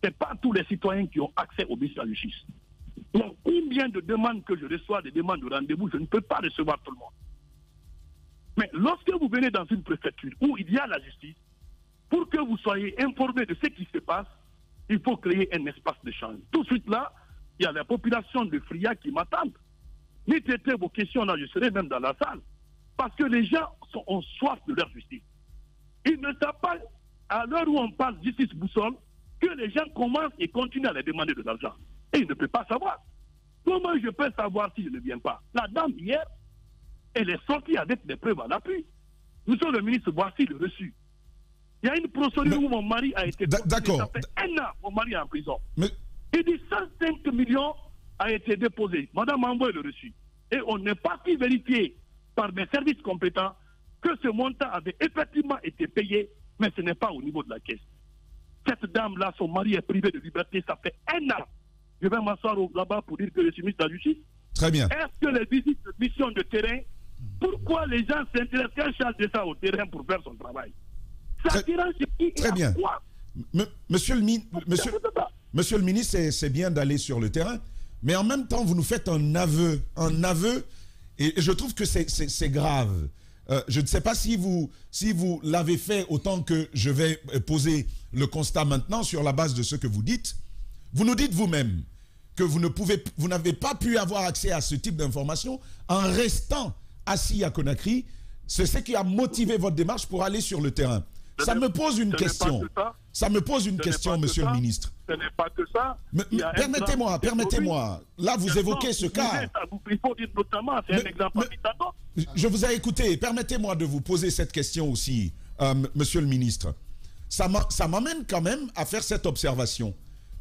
Ce n'est pas tous les citoyens qui ont accès au ministère de la Justice. Il y a combien de demandes que je reçois, des demandes de rendez-vous, je ne peux pas recevoir tout le monde. Mais lorsque vous venez dans une préfecture où il y a la justice, pour que vous soyez informés de ce qui se passe, il faut créer un espace d'échange. Tout de suite là, il y a la population de Fria qui m'attendent. Ni traiter vos questions là, je serai même dans la salle. Parce que les gens ont soif de leur justice. Ils ne savent pas, à l'heure où on parle de justice boussole, que les gens commencent et continuent à les demander de l'argent. Et ils ne peuvent pas savoir. Comment je peux savoir si je ne viens pas? La dame, hier, elle est sortie avec des preuves à l'appui. Monsieur le ministre, voici le reçu. Il y a une procédure où mon mari a été... D'accord. Ça fait 1 an, mon mari est en prison. Mais... Il dit 105 millions a été déposé. Madame m'a envoyé le reçu. Et on n'est pas pu vérifier par mes services compétents que ce montant avait effectivement été payé, mais ce n'est pas au niveau de la caisse. Cette dame-là, son mari est privé de liberté, ça fait 1 an. Je vais m'asseoir là-bas pour dire que je suis ministre de la Justice. Très bien. Est-ce que les visites de mission de terrain, pourquoi les gens s'intéressent qu'un charge de ça au terrain pour faire son travail? Ça dérange qui? Très bien. Monsieur le ministre, c'est bien d'aller sur le terrain, mais en même temps, vous nous faites un aveu, et je trouve que c'est grave. Je ne sais pas si vous l'avez fait autant que je vais poser le constat maintenant sur la base de ce que vous dites. Vous nous dites vous-même que vous n'avez pas pu avoir accès à ce type d'informations en restant assis à Conakry. C'est ce qui a motivé votre démarche pour aller sur le terrain. Ça me pose une question. Ça me pose une question, monsieur le ministre. Ce n'est pas que ça. Permettez-moi. Là, vous évoquez ce cas. Il faut dire notamment, c'est un exemple parmi tant d'autres. Je vous ai écouté. Permettez-moi de vous poser cette question aussi, monsieur le ministre. Ça m'amène quand même à faire cette observation.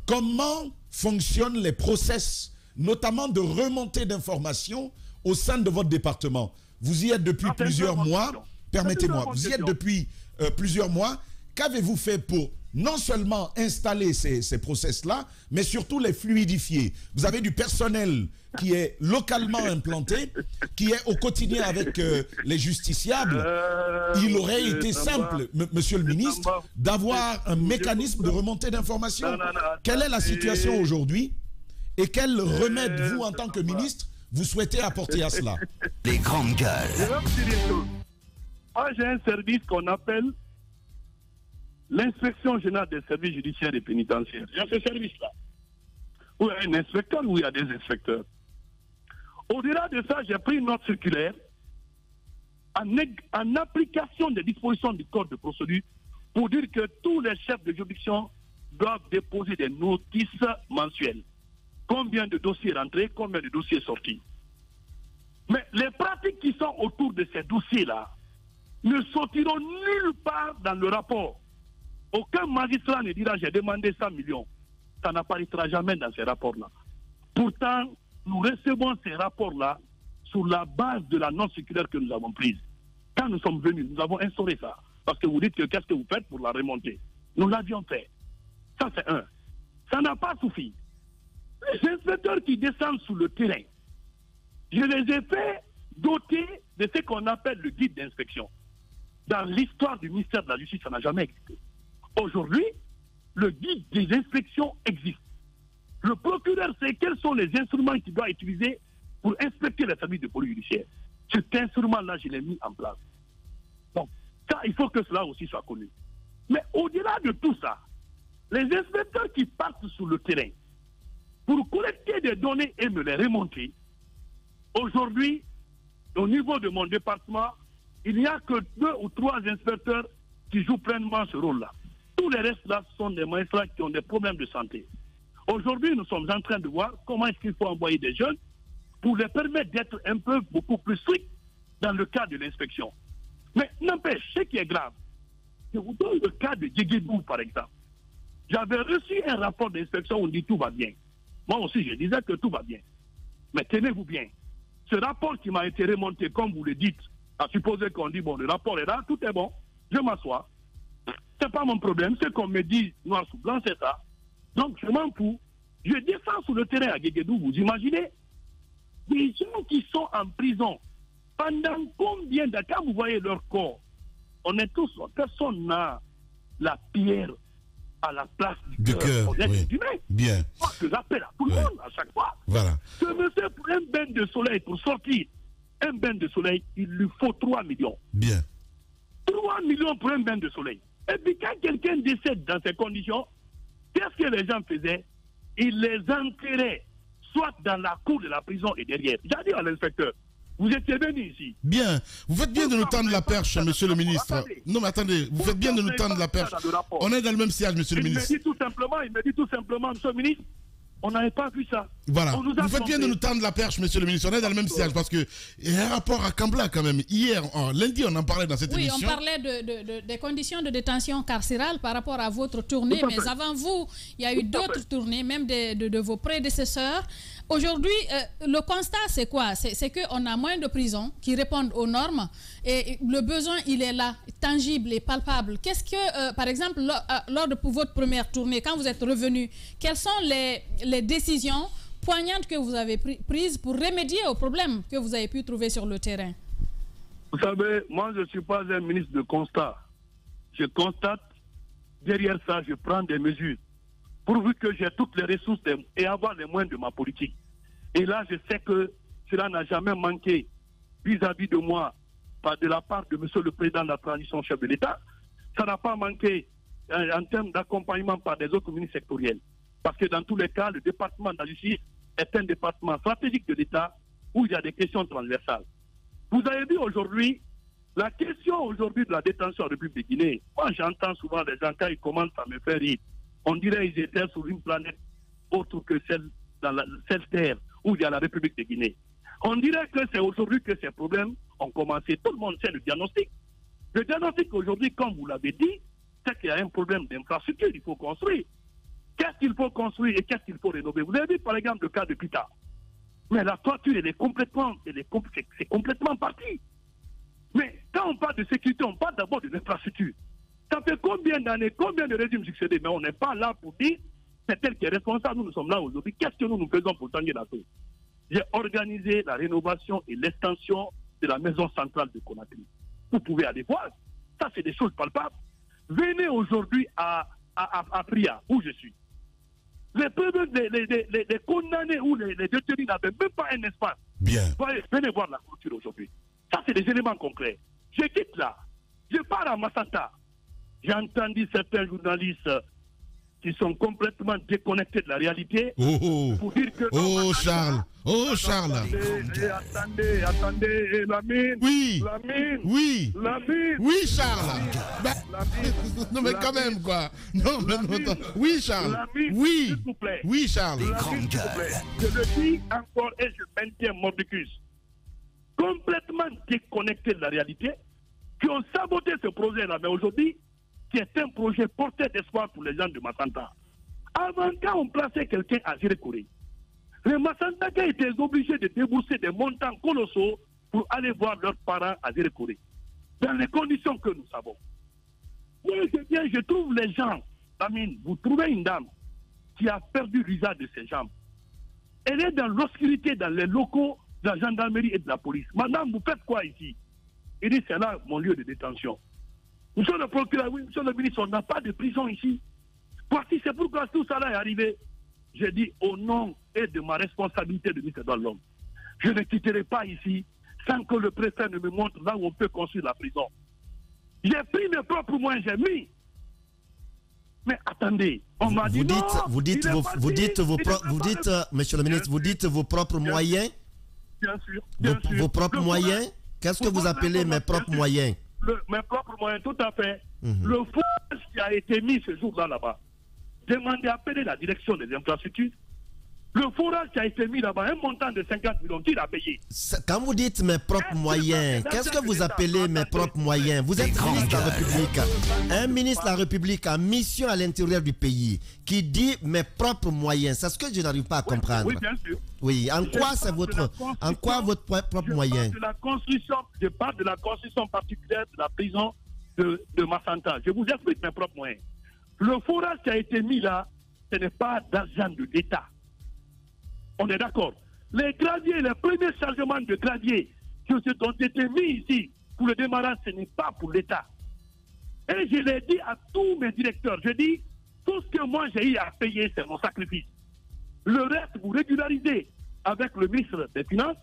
Comment fonctionnent les process, notamment de remontée d'informations au sein de votre département? Vous y êtes depuis plusieurs mois. Permettez-moi, vous y êtes depuis plusieurs mois. Qu'avez-vous fait pour non seulement installer ces process-là, mais surtout les fluidifier? Vous avez du personnel qui est localement implanté, qui est au quotidien avec les justiciables. Il aurait été simple, monsieur le ministre, d'avoir un mécanisme de remontée d'informations. Quelle est la situation aujourd'hui et quel remède, vous, en tant que ministre, vous souhaitez apporter à cela? Les grandes gueules. Moi, j'ai un service qu'on appelle l'inspection générale des services judiciaires et pénitentiaires. J'ai ce service-là, où il y a un inspecteur, où il y a des inspecteurs. Au-delà de ça, j'ai pris une note circulaire en application des dispositions du code de procédure pour dire que tous les chefs de juridiction doivent déposer des notices mensuelles. Combien de dossiers rentrés, combien de dossiers sortis. Mais les pratiques qui sont autour de ces dossiers-là ne sortiront nulle part dans le rapport. Aucun magistrat ne dira j'ai demandé 100 millions. Ça n'apparaîtra jamais dans ces rapports-là. Pourtant, nous recevons ces rapports-là sur la base de la note circulaire que nous avons prise. Quand nous sommes venus, nous avons instauré ça. Parce que vous dites que qu'est-ce que vous faites pour la remonter? Nous l'avions fait. Ça, c'est un. Ça n'a pas suffi. Les inspecteurs qui descendent sur le terrain, je les ai fait doter de ce qu'on appelle le guide d'inspection. Dans l'histoire du ministère de la Justice, ça n'a jamais existé. Aujourd'hui, le guide des inspections existe. Le procureur sait quels sont les instruments qu'il doit utiliser pour inspecter les services de police judiciaire. Cet instrument-là, je l'ai mis en place. Donc, ça, il faut que cela aussi soit connu. Mais au-delà de tout ça, les inspecteurs qui partent sur le terrain pour collecter des données et me les remonter, aujourd'hui, au niveau de mon département, il n'y a que 2 ou 3 inspecteurs qui jouent pleinement ce rôle-là. Tous les restes là sont des magistrats qui ont des problèmes de santé. Aujourd'hui, nous sommes en train de voir comment est-ce qu'il faut envoyer des jeunes pour les permettre d'être un peu beaucoup plus stricts dans le cadre de l'inspection. Mais n'empêche, ce qui est grave, je vous donne le cas de Djegedou, par exemple. J'avais reçu un rapport d'inspection où on dit tout va bien. Moi aussi, je disais que tout va bien. Mais tenez-vous bien, ce rapport qui m'a été remonté, comme vous le dites, à supposer qu'on dit, bon, le rapport est là, tout est bon, je m'assois. C'est pas mon problème, ce qu'on me dit noir sur blanc, c'est ça. Donc, je m'en fous. Je descends sur le terrain à Guéguédou, vous imaginez? Des gens qui sont en prison, pendant combien de temps vous voyez leur corps? On est tous, personne n'a la pierre à la place du cœur, oui. Bien. Que j'appelle à tout le monde à chaque fois. Voilà. Ce monsieur, pour un bain de soleil, pour sortir un bain de soleil, il lui faut 3 millions. Bien. 3 millions pour un bain de soleil. Et puis quand quelqu'un décède dans ces conditions, qu'est-ce que les gens faisaient? Ils les enterraient, soit dans la cour de la prison et derrière. J'ai dit à l'inspecteur, vous étiez venu ici. Bien. Vous faites bien de nous tendre la perche, monsieur le ministre. Non, mais attendez, vous faites bien de nous tendre la perche. On est dans le même siège, monsieur le ministre. Il me dit tout simplement, monsieur le ministre, on n'avait pas vu ça. Voilà. Vous faites bien de nous tendre la perche, monsieur le ministre. On est dans le même siège parce qu'il y a un rapport à Kambla quand même. Hier, lundi, on en parlait dans cette émission. Oui, on parlait des conditions de détention carcérale par rapport à votre tournée. Mais avant vous, il y a eu d'autres tournées, même de vos prédécesseurs. Aujourd'hui, le constat, c'est quoi? C'est qu'on a moins de prisons qui répondent aux normes et le besoin, il est là, tangible et palpable. Qu'est-ce que, par exemple, lors de votre première tournée, quand vous êtes revenu, quelles sont les décisions poignantes que vous avez prises pour remédier aux problèmes que vous avez pu trouver sur le terrain? Vous savez, moi, je ne suis pas un ministre de constat. Je constate, derrière ça, je prends des mesures, pourvu que j'ai toutes les ressources et avoir les moyens de ma politique. Et là, je sais que cela n'a jamais manqué vis-à-vis de moi, de la part de monsieur le président de la transition chef de l'État. Ça n'a pas manqué en termes d'accompagnement par des autres ministres sectoriels. Parce que dans tous les cas, le département de la justice est un département stratégique de l'État où il y a des questions transversales. Vous avez vu aujourd'hui, la question aujourd'hui de la détention en République de Guinée, moi j'entends souvent les gens quand ils commencent à me faire rire, on dirait qu'ils étaient sur une planète autre que celle terre où il y a la République de Guinée. On dirait que c'est aujourd'hui que ces problèmes ont commencé. Tout le monde sait le diagnostic. Le diagnostic aujourd'hui, comme vous l'avez dit, c'est qu'il y a un problème d'infrastructure, il faut construire. Qu'est-ce qu'il faut construire et qu'est-ce qu'il faut rénover? Vous avez vu par exemple le cas de Pita. Mais la toiture, c'est complètement parti. Mais quand on parle de sécurité, on parle d'abord de l'infrastructure. Ça fait combien d'années, combien de régimes succédés? Mais on n'est pas là pour dire c'est elle qui est responsable. Nous sommes là aujourd'hui. Qu'est-ce que nous faisons pour Tanguy Nassau? J'ai organisé la rénovation et l'extension de la maison centrale de Conakry. Vous pouvez aller voir. Ça, c'est des choses palpables. Venez aujourd'hui à Pria, où je suis. Les condamnés ou les détenus n'avaient même pas un espace. Bien. Venez voir la culture aujourd'hui. Ça, c'est des éléments concrets. Je quitte là. Je pars à Massanta. J'ai entendu certains journalistes qui sont complètement déconnectés de la réalité. Pour dire que Charles. Charles. Attendez, Lamine. Oui. Lamine. Oui. Lamine. Oui, Charles. Non, mais quand même, quoi. Non, mais non. Oui, Charles. Lamine, oui. s'il vous plaît. Oui, Charles. Lamine, s'il vous plaît. Je le dis encore et je maintiens Mordicus. Complètement déconnectés de la réalité, qui ont saboté ce projet-là. Mais aujourd'hui, qui est un projet porteur d'espoir pour les gens de Massanta. Avant, quand on plaçait quelqu'un à Zérekouré, les Massanta étaient obligés de débourser des montants colossaux pour aller voir leurs parents à Zérekouré, dans les conditions que nous savons. Moi, je trouve les gens, Amine, vous trouvez une dame qui a perdu l'usage de ses jambes. Elle est dans l'obscurité, dans les locaux de la gendarmerie et de la police. Madame, vous faites quoi ici? Il dit, c'est là mon lieu de détention. Monsieur le procureur, oui, monsieur le ministre, on n'a pas de prison ici. Voici, c'est pourquoi tout ça là est arrivé. J'ai dit, au nom et de ma responsabilité de ministre de l'Homme, je ne quitterai pas ici sans que le préfet ne me montre là où on peut construire la prison. J'ai pris mes propres moyens, j'ai mis. Mais attendez, on m'a dit non. Vous dites, monsieur le ministre, vous dites vos propres moyens. Bien sûr. Vos propres moyens. Qu'est-ce que vous appelez mes propres moyens? Mes propres moyens, tout à fait. Le forage qui a été mis ce jour-là là-bas, demandez à appeler la direction des infrastructures. Le forage qui a été mis là-bas, un montant de 50 millions, qui l'a payé? Quand vous dites mes propres moyens, qu'est-ce que vous appelez mes propres moyens? Vous êtes ministre de la République. Un ministre de la République en mission à l'intérieur du pays qui dit mes propres moyens. C'est ce que je n'arrive pas à comprendre. Oui, bien sûr. Oui, en quoi votre propre moyen? Je parle de la construction particulière de la prison de Massanta. Je vous explique mes propres moyens. Le forage qui a été mis là, ce n'est pas d'argent de l'État. On est d'accord. Les graviers, les premiers chargements de graviers qui ont été mis ici pour le démarrage, ce n'est pas pour l'État. Et je l'ai dit à tous mes directeurs, je dis, Tout ce que moi j'ai eu à payer, c'est mon sacrifice. Le reste, vous régularisez avec le ministre des Finances,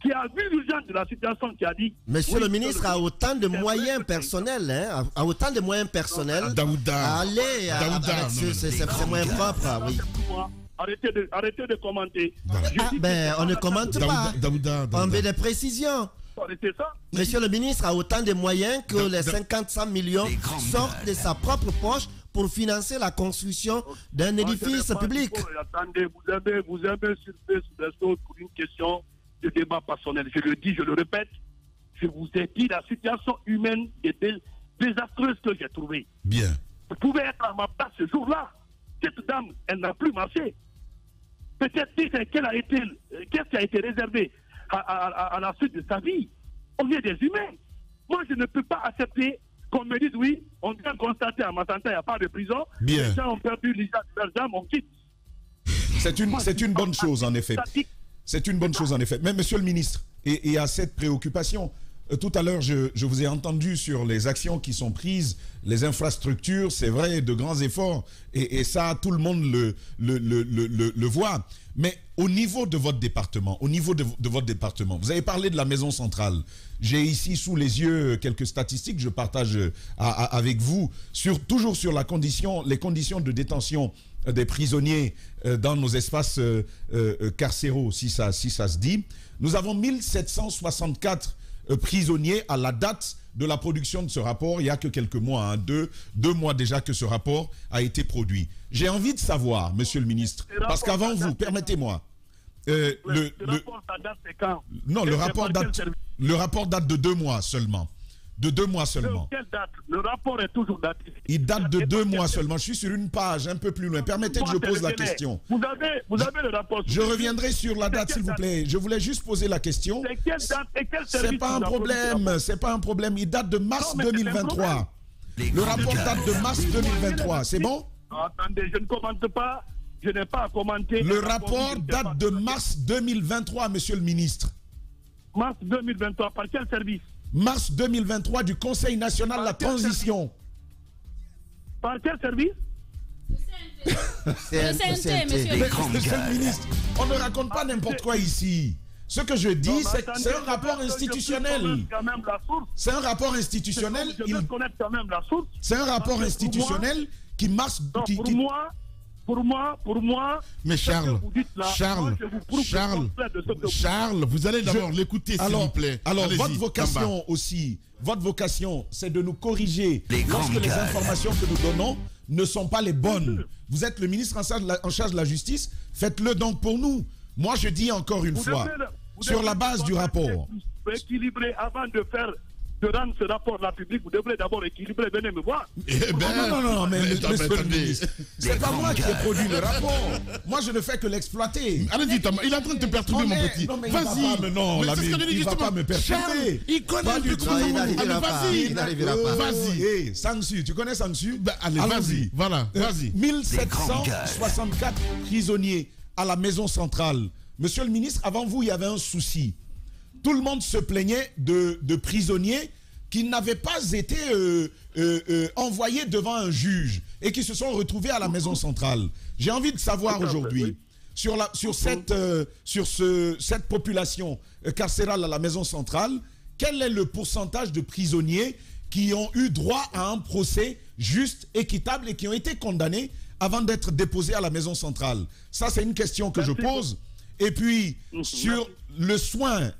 qui a vu l'urgence de la situation, qui a dit... Monsieur le ministre a autant de moyens personnels, hein, a autant de moyens personnels à aller avec ses moyens propres. Oui. Arrêtez de commenter. On ne commente pas. On veut des précisions. Arrêtez ça. Monsieur le ministre a autant de moyens que les 50-100 millions sortent de sa propre poche pour financer la construction d'un édifice public. Attendez, vous avez surfé sur des choses pour une question de débat personnel. Je le dis, je le répète, je vous ai dit la situation humaine était désastreuse que j'ai trouvée. Bien. Vous pouvez être à ma place ce jour-là. Cette dame, elle n'a plus marché. Peut-être qu'est-ce qui a été réservé à la suite de sa vie. On est des humains. Moi, je ne peux pas accepter qu'on me dise oui, on vient constater à Matanta, il n'y a pas de prison. Bien. Les gens ont perdu l'islam de leurs âmes, on quitte. C'est une bonne chose, en effet. C'est une bonne chose, en effet. Mais, monsieur le ministre, et à cette préoccupation, tout à l'heure, je vous ai entendu sur les actions qui sont prises, les infrastructures, c'est vrai, de grands efforts, et ça, tout le monde le voit. Mais au niveau de votre département, vous avez parlé de la maison centrale. J'ai ici sous les yeux quelques statistiques que je partage avec vous, toujours sur les conditions de détention des prisonniers dans nos espaces carcéraux, si ça se dit. Nous avons 1764 prisonniers à la date de la production de ce rapport. Il n'y a que quelques mois, deux mois déjà que ce rapport a été produit. J'ai envie de savoir, monsieur le ministre, parce qu'avant vous, permettez-moi. Le rapport, ça date de quand? Non, le rapport date de 2 mois seulement. De 2 mois seulement. Quelle date? Le rapport est toujours daté. Il date de 2 mois seulement. Je suis sur une page un peu plus loin. Permettez que je pose la question. Vous avez le rapport. Je reviendrai sur la date, s'il vous plaît. Je voulais juste poser la question. C'est quelle date et quel service? C'est pas un problème. C'est pas un problème. Il date de mars 2023. Le rapport date de mars 2023. C'est bon? Non, attendez, je ne commente pas. Je n'ai pas à commenter. Le rapport date de mars 2023, monsieur le ministre. Mars 2023, par quel service? Mars 2023 du Conseil national de la transition. Par quel service? CNT, monsieur le ministre. On ne raconte pas n'importe quoi ici. Ce que je dis, c'est un rapport institutionnel. C'est un rapport institutionnel. Je veux connaître quand même la source. C'est un rapport institutionnel qui marche. Pour moi. Mais Charles, vous allez d'abord l'écouter, s'il vous plaît. Alors, votre vocation, c'est de nous corriger lorsque les informations que nous donnons ne sont pas les bonnes. Vous êtes le ministre en charge de la justice, faites-le donc pour nous. Moi, je dis encore une fois, sur la base du rapport. Équilibrer avant de rendre ce rapport-là public, vous devrez d'abord équilibrer, venez me voir. Non, mais monsieur le ministre, c'est pas moi qui ai produit le rapport. Moi, je ne fais que l'exploiter. Allez-y, Thomas, il est en train de te perturber, mon petit. Vas-y. Non, il va pas me perturber. Il connaît le truc. Il n'arrivera pas. Vas-y. Sansu, tu connais Sansu? Allez, vas-y. Voilà, vas-y. 1764 prisonniers à la maison centrale. Monsieur le ministre, avant vous, il y avait un souci. Tout le monde se plaignait de prisonniers qui n'avaient pas été envoyés devant un juge et qui se sont retrouvés à la maison centrale. J'ai envie de savoir aujourd'hui, sur cette population carcérale à la maison centrale, quel est le pourcentage de prisonniers qui ont eu droit à un procès juste, équitable et qui ont été condamnés avant d'être déposés à la maison centrale? Ça, c'est une question que je pose. Et puis, sur les soins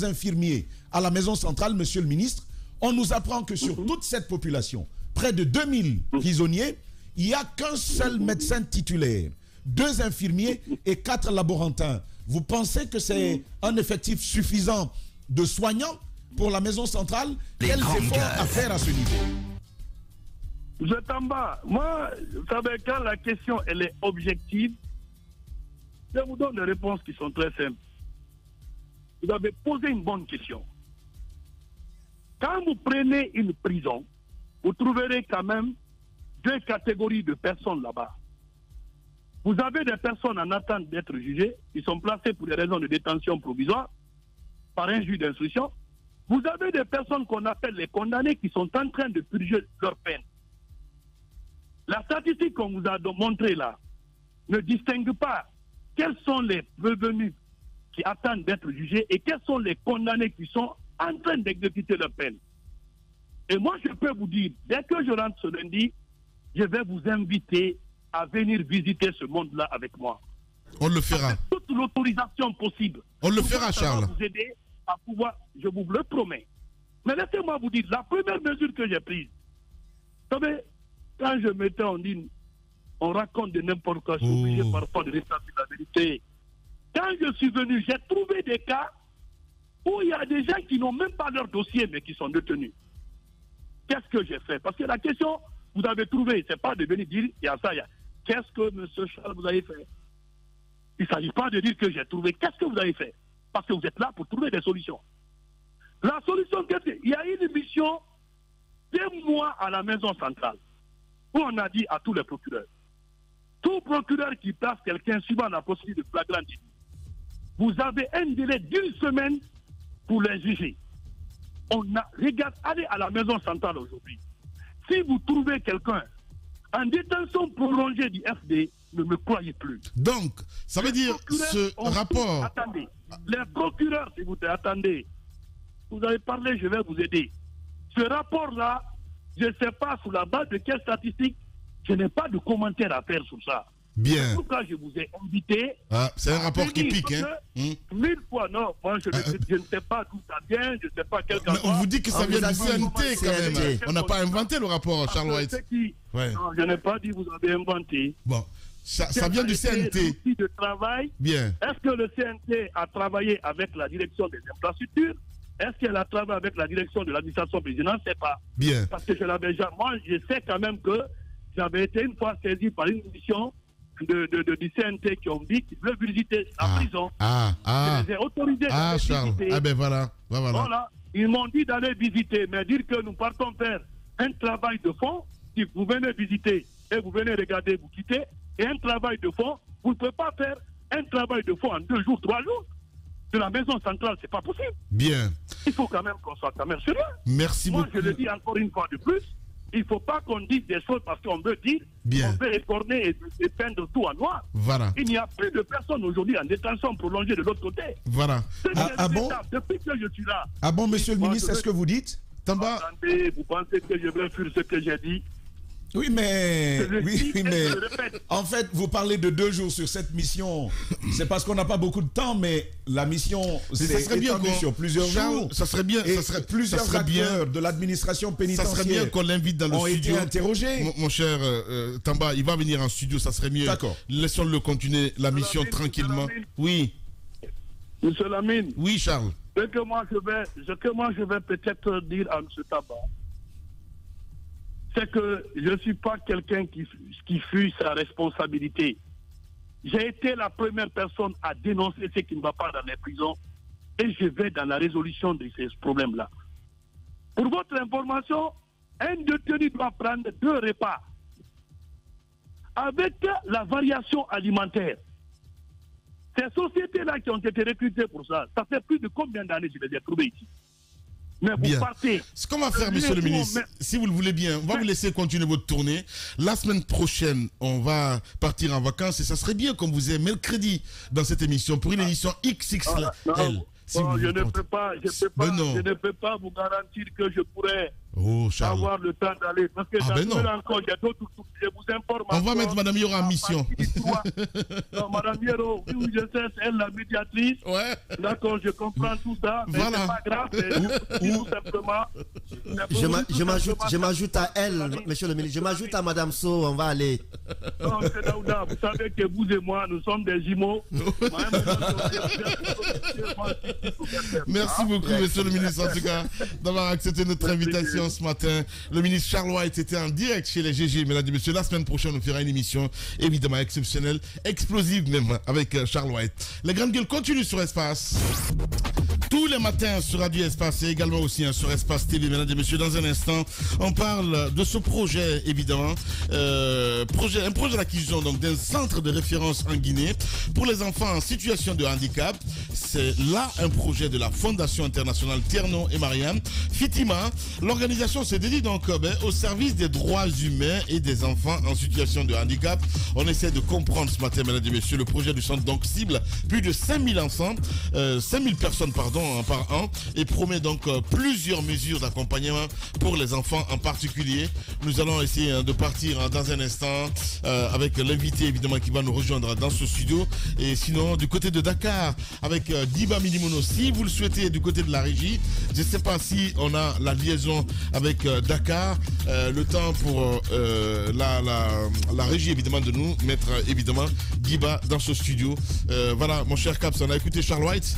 infirmiers à la maison centrale, monsieur le ministre, on nous apprend que sur toute cette population, près de 2000 prisonniers, il n'y a qu'un seul médecin titulaire, 2 infirmiers et 4 laborantins. Vous pensez que c'est un effectif suffisant de soignants pour la maison centrale? Quels efforts à faire à ce niveau? Je t'en bats. Moi, vous savez, quand la question elle est objective, je vous donne des réponses qui sont très simples. Vous avez posé une bonne question. Quand vous prenez une prison, vous trouverez quand même 2 catégories de personnes là-bas. Vous avez des personnes en attente d'être jugées, qui sont placées pour des raisons de détention provisoire, par un juge d'instruction. Vous avez des personnes qu'on appelle les condamnés qui sont en train de purger leur peine. La statistique qu'on vous a montrée là ne distingue pas quels sont les revenus qui attendent d'être jugés et quels sont les condamnés qui sont en train d'exécuter leur peine. Et moi, je peux vous dire, dès que je rentre ce lundi, je vais vous inviter à venir visiter ce monde-là avec moi. On le fera. Avec toute l'autorisation possible. On le fera, Charles. Vous aider à pouvoir, je vous le promets. Mais laissez-moi vous dire, la première mesure que j'ai prise, vous savez, quand je mettais en ligne, on raconte de n'importe quoi, je suis obligé parfois de rester sur la vérité. Quand je suis venu, j'ai trouvé des cas où il y a des gens qui n'ont même pas leur dossier, mais qui sont détenus. Qu'est-ce que j'ai fait? Parce que la question, vous avez trouvé, c'est pas de venir dire, il y a ça, il y a. Qu'est-ce que M. Charles, vous avez fait? Il ne s'agit pas de dire que j'ai trouvé. Qu'est-ce que vous avez fait? Parce que vous êtes là pour trouver des solutions. La solution, il y a une mission d'un mois à la maison centrale où on a dit à tous les procureurs, tout procureur qui place quelqu'un suivant la procédure de flagrant délit, vous avez un délai d'une semaine pour les juger. Allez à la maison centrale aujourd'hui. Si vous trouvez quelqu'un en détention prolongée du FD, ne me croyez plus. Donc, ça veut dire ce rapport... Attendez, les procureurs, si vous attendez, vous avez parlé, je vais vous aider. Ce rapport-là, je ne sais pas sous la base de quelle statistique, je n'ai pas de commentaire à faire sur ça. Bien. C'est pourquoi je vous ai invité. Ah, c'est un rapport qui pique, hein? 1000 fois, non. Moi, je ne sais pas d'où ça vient, je ne sais pas quel. Mais on vous dit que ça vient du CNT quand même. On n'a pas inventé le rapport, Charles White. Ouais. Non, je n'ai pas dit vous avez inventé. Bon, ça vient du CNT. De travail. Bien. Est-ce que le CNT a travaillé avec la direction des infrastructures? Est-ce qu'elle a travaillé avec la direction de l'administration présidentielle? Je ne sais pas. Bien. Parce que je l'avais déjà. Moi, je sais quand même que j'avais été une fois saisi par une mission du CNT qui ont dit qu'ils veulent visiter la prison. Je les ai autorisés à visiter. Ah ben voilà. Voilà. Ils m'ont dit d'aller visiter, mais dire que nous partons faire un travail de fond. Si vous venez visiter et vous venez regarder, vous quittez. Et un travail de fond, vous ne pouvez pas faire un travail de fond en 2 jours, 3 jours. De la maison centrale, c'est pas possible. Bien. Il faut quand même qu'on soit quand même sérieux. Merci beaucoup. Moi, je le dis encore une fois de plus. Il ne faut pas qu'on dise des choses parce qu'on veut dire, on veut écorner et peindre tout en noir. Voilà. Il n'y a plus de personnes aujourd'hui en détention prolongée de l'autre côté. Voilà. Bon? Depuis que je suis là. Ah bon, monsieur le ministre, est-ce que vous dites? Tamba. Attendez, vous pensez que je vais faire ce que j'ai dit? Oui, mais en fait, vous parlez de 2 jours sur cette mission. C'est parce qu'on n'a pas beaucoup de temps, mais la mission s'est étendue sur plusieurs jours. Ça serait bien. Plusieurs acteurs de l'administration pénitentiaire. Ça serait bien qu'on l'invite dans le studio. Ont été interrogés. Mon cher Tamba, il va venir en studio, ça serait mieux. D'accord. Laissons-le continuer la mission tranquillement. Oui. Monsieur Lamine. Oui, Charles. Ce que moi je vais peut-être dire à M. Tamba, c'est que je ne suis pas quelqu'un qui fuit sa responsabilité. J'ai été la première personne à dénoncer ce qui ne va pas dans les prisons et je vais dans la résolution de ces problèmes-là. Pour votre information, un détenu doit prendre 2 repas avec la variation alimentaire. Ces sociétés-là qui ont été recrutées pour ça, ça fait plus de combien d'années je les ai trouvées ici? Mais vous partez. Ce qu'on va faire, monsieur le ministre, si vous le voulez bien, on va vous laisser continuer votre tournée. La semaine prochaine, on va partir en vacances et ça serait bien qu'on vous ait mercredi dans cette émission pour une émission XXL. Je ne peux pas vous garantir que je pourrais avoir le temps d'aller. Parce que encore, il y a d'autres trucs. Je vous informe. On va mettre Mme Yoro en mission. Non, Mme Yoro, oui, je sais, c'est elle la médiatrice. Ouais. D'accord, je comprends tout ça. Mais c'est pas grave. Tout simplement. Je m'ajoute à elle, monsieur le ministre. Je m'ajoute à Mme So. On va aller. Non, M. Daouda, vous savez que vous et moi, nous sommes des jumeaux. Merci beaucoup, monsieur le ministre, en tout cas, d'avoir accepté notre invitation ce matin. Le ministre Charles White était en direct chez les GG. Mesdames et messieurs, la semaine prochaine, on fera une émission évidemment exceptionnelle, explosive même, avec Charles White. Les grandes gueules continuent sur Espace. Tous les matins sur Radio Espace et également aussi sur Espace TV. Mesdames et messieurs, dans un instant, on parle de ce projet, évidemment. Un projet d'acquisition d'un centre de référence en Guinée pour les enfants en situation de handicap. C'est là un projet de la Fondation internationale Tierno et Marianne. Fitima, l'organisation se dédie donc au service des droits humains et des enfants en situation de handicap. On essaie de comprendre ce matin, mesdames et messieurs, le projet du centre donc cible plus de 5000 enfants, 5000 personnes par an et promet donc plusieurs mesures d'accompagnement pour les enfants en particulier. Nous allons essayer de partir dans un instant avec l'invité évidemment qui va nous rejoindre dans ce studio. Et sinon du côté de Dakar avec Diba Minimono, si vous le souhaitez, du côté de la régie. Je ne sais pas si on a la liaison avec Dakar, le temps pour la régie évidemment de nous mettre évidemment Diba dans ce studio. Voilà mon cher Caps, on a écouté Charles White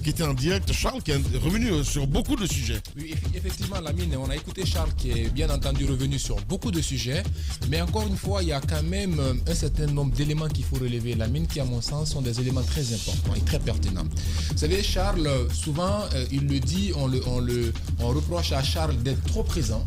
qui était en direct. Charles qui est revenu sur beaucoup de sujets. Oui, effectivement Lamine, on a écouté Charles qui est bien entendu revenu sur beaucoup de sujets, mais encore une fois il y a quand même un certain nombre d'éléments qu'il faut relever, Lamine, qui à mon sens sont des éléments très importants et très pertinents. Vous savez, Charles, souvent il le dit, on reproche à Charles d'être trop présent,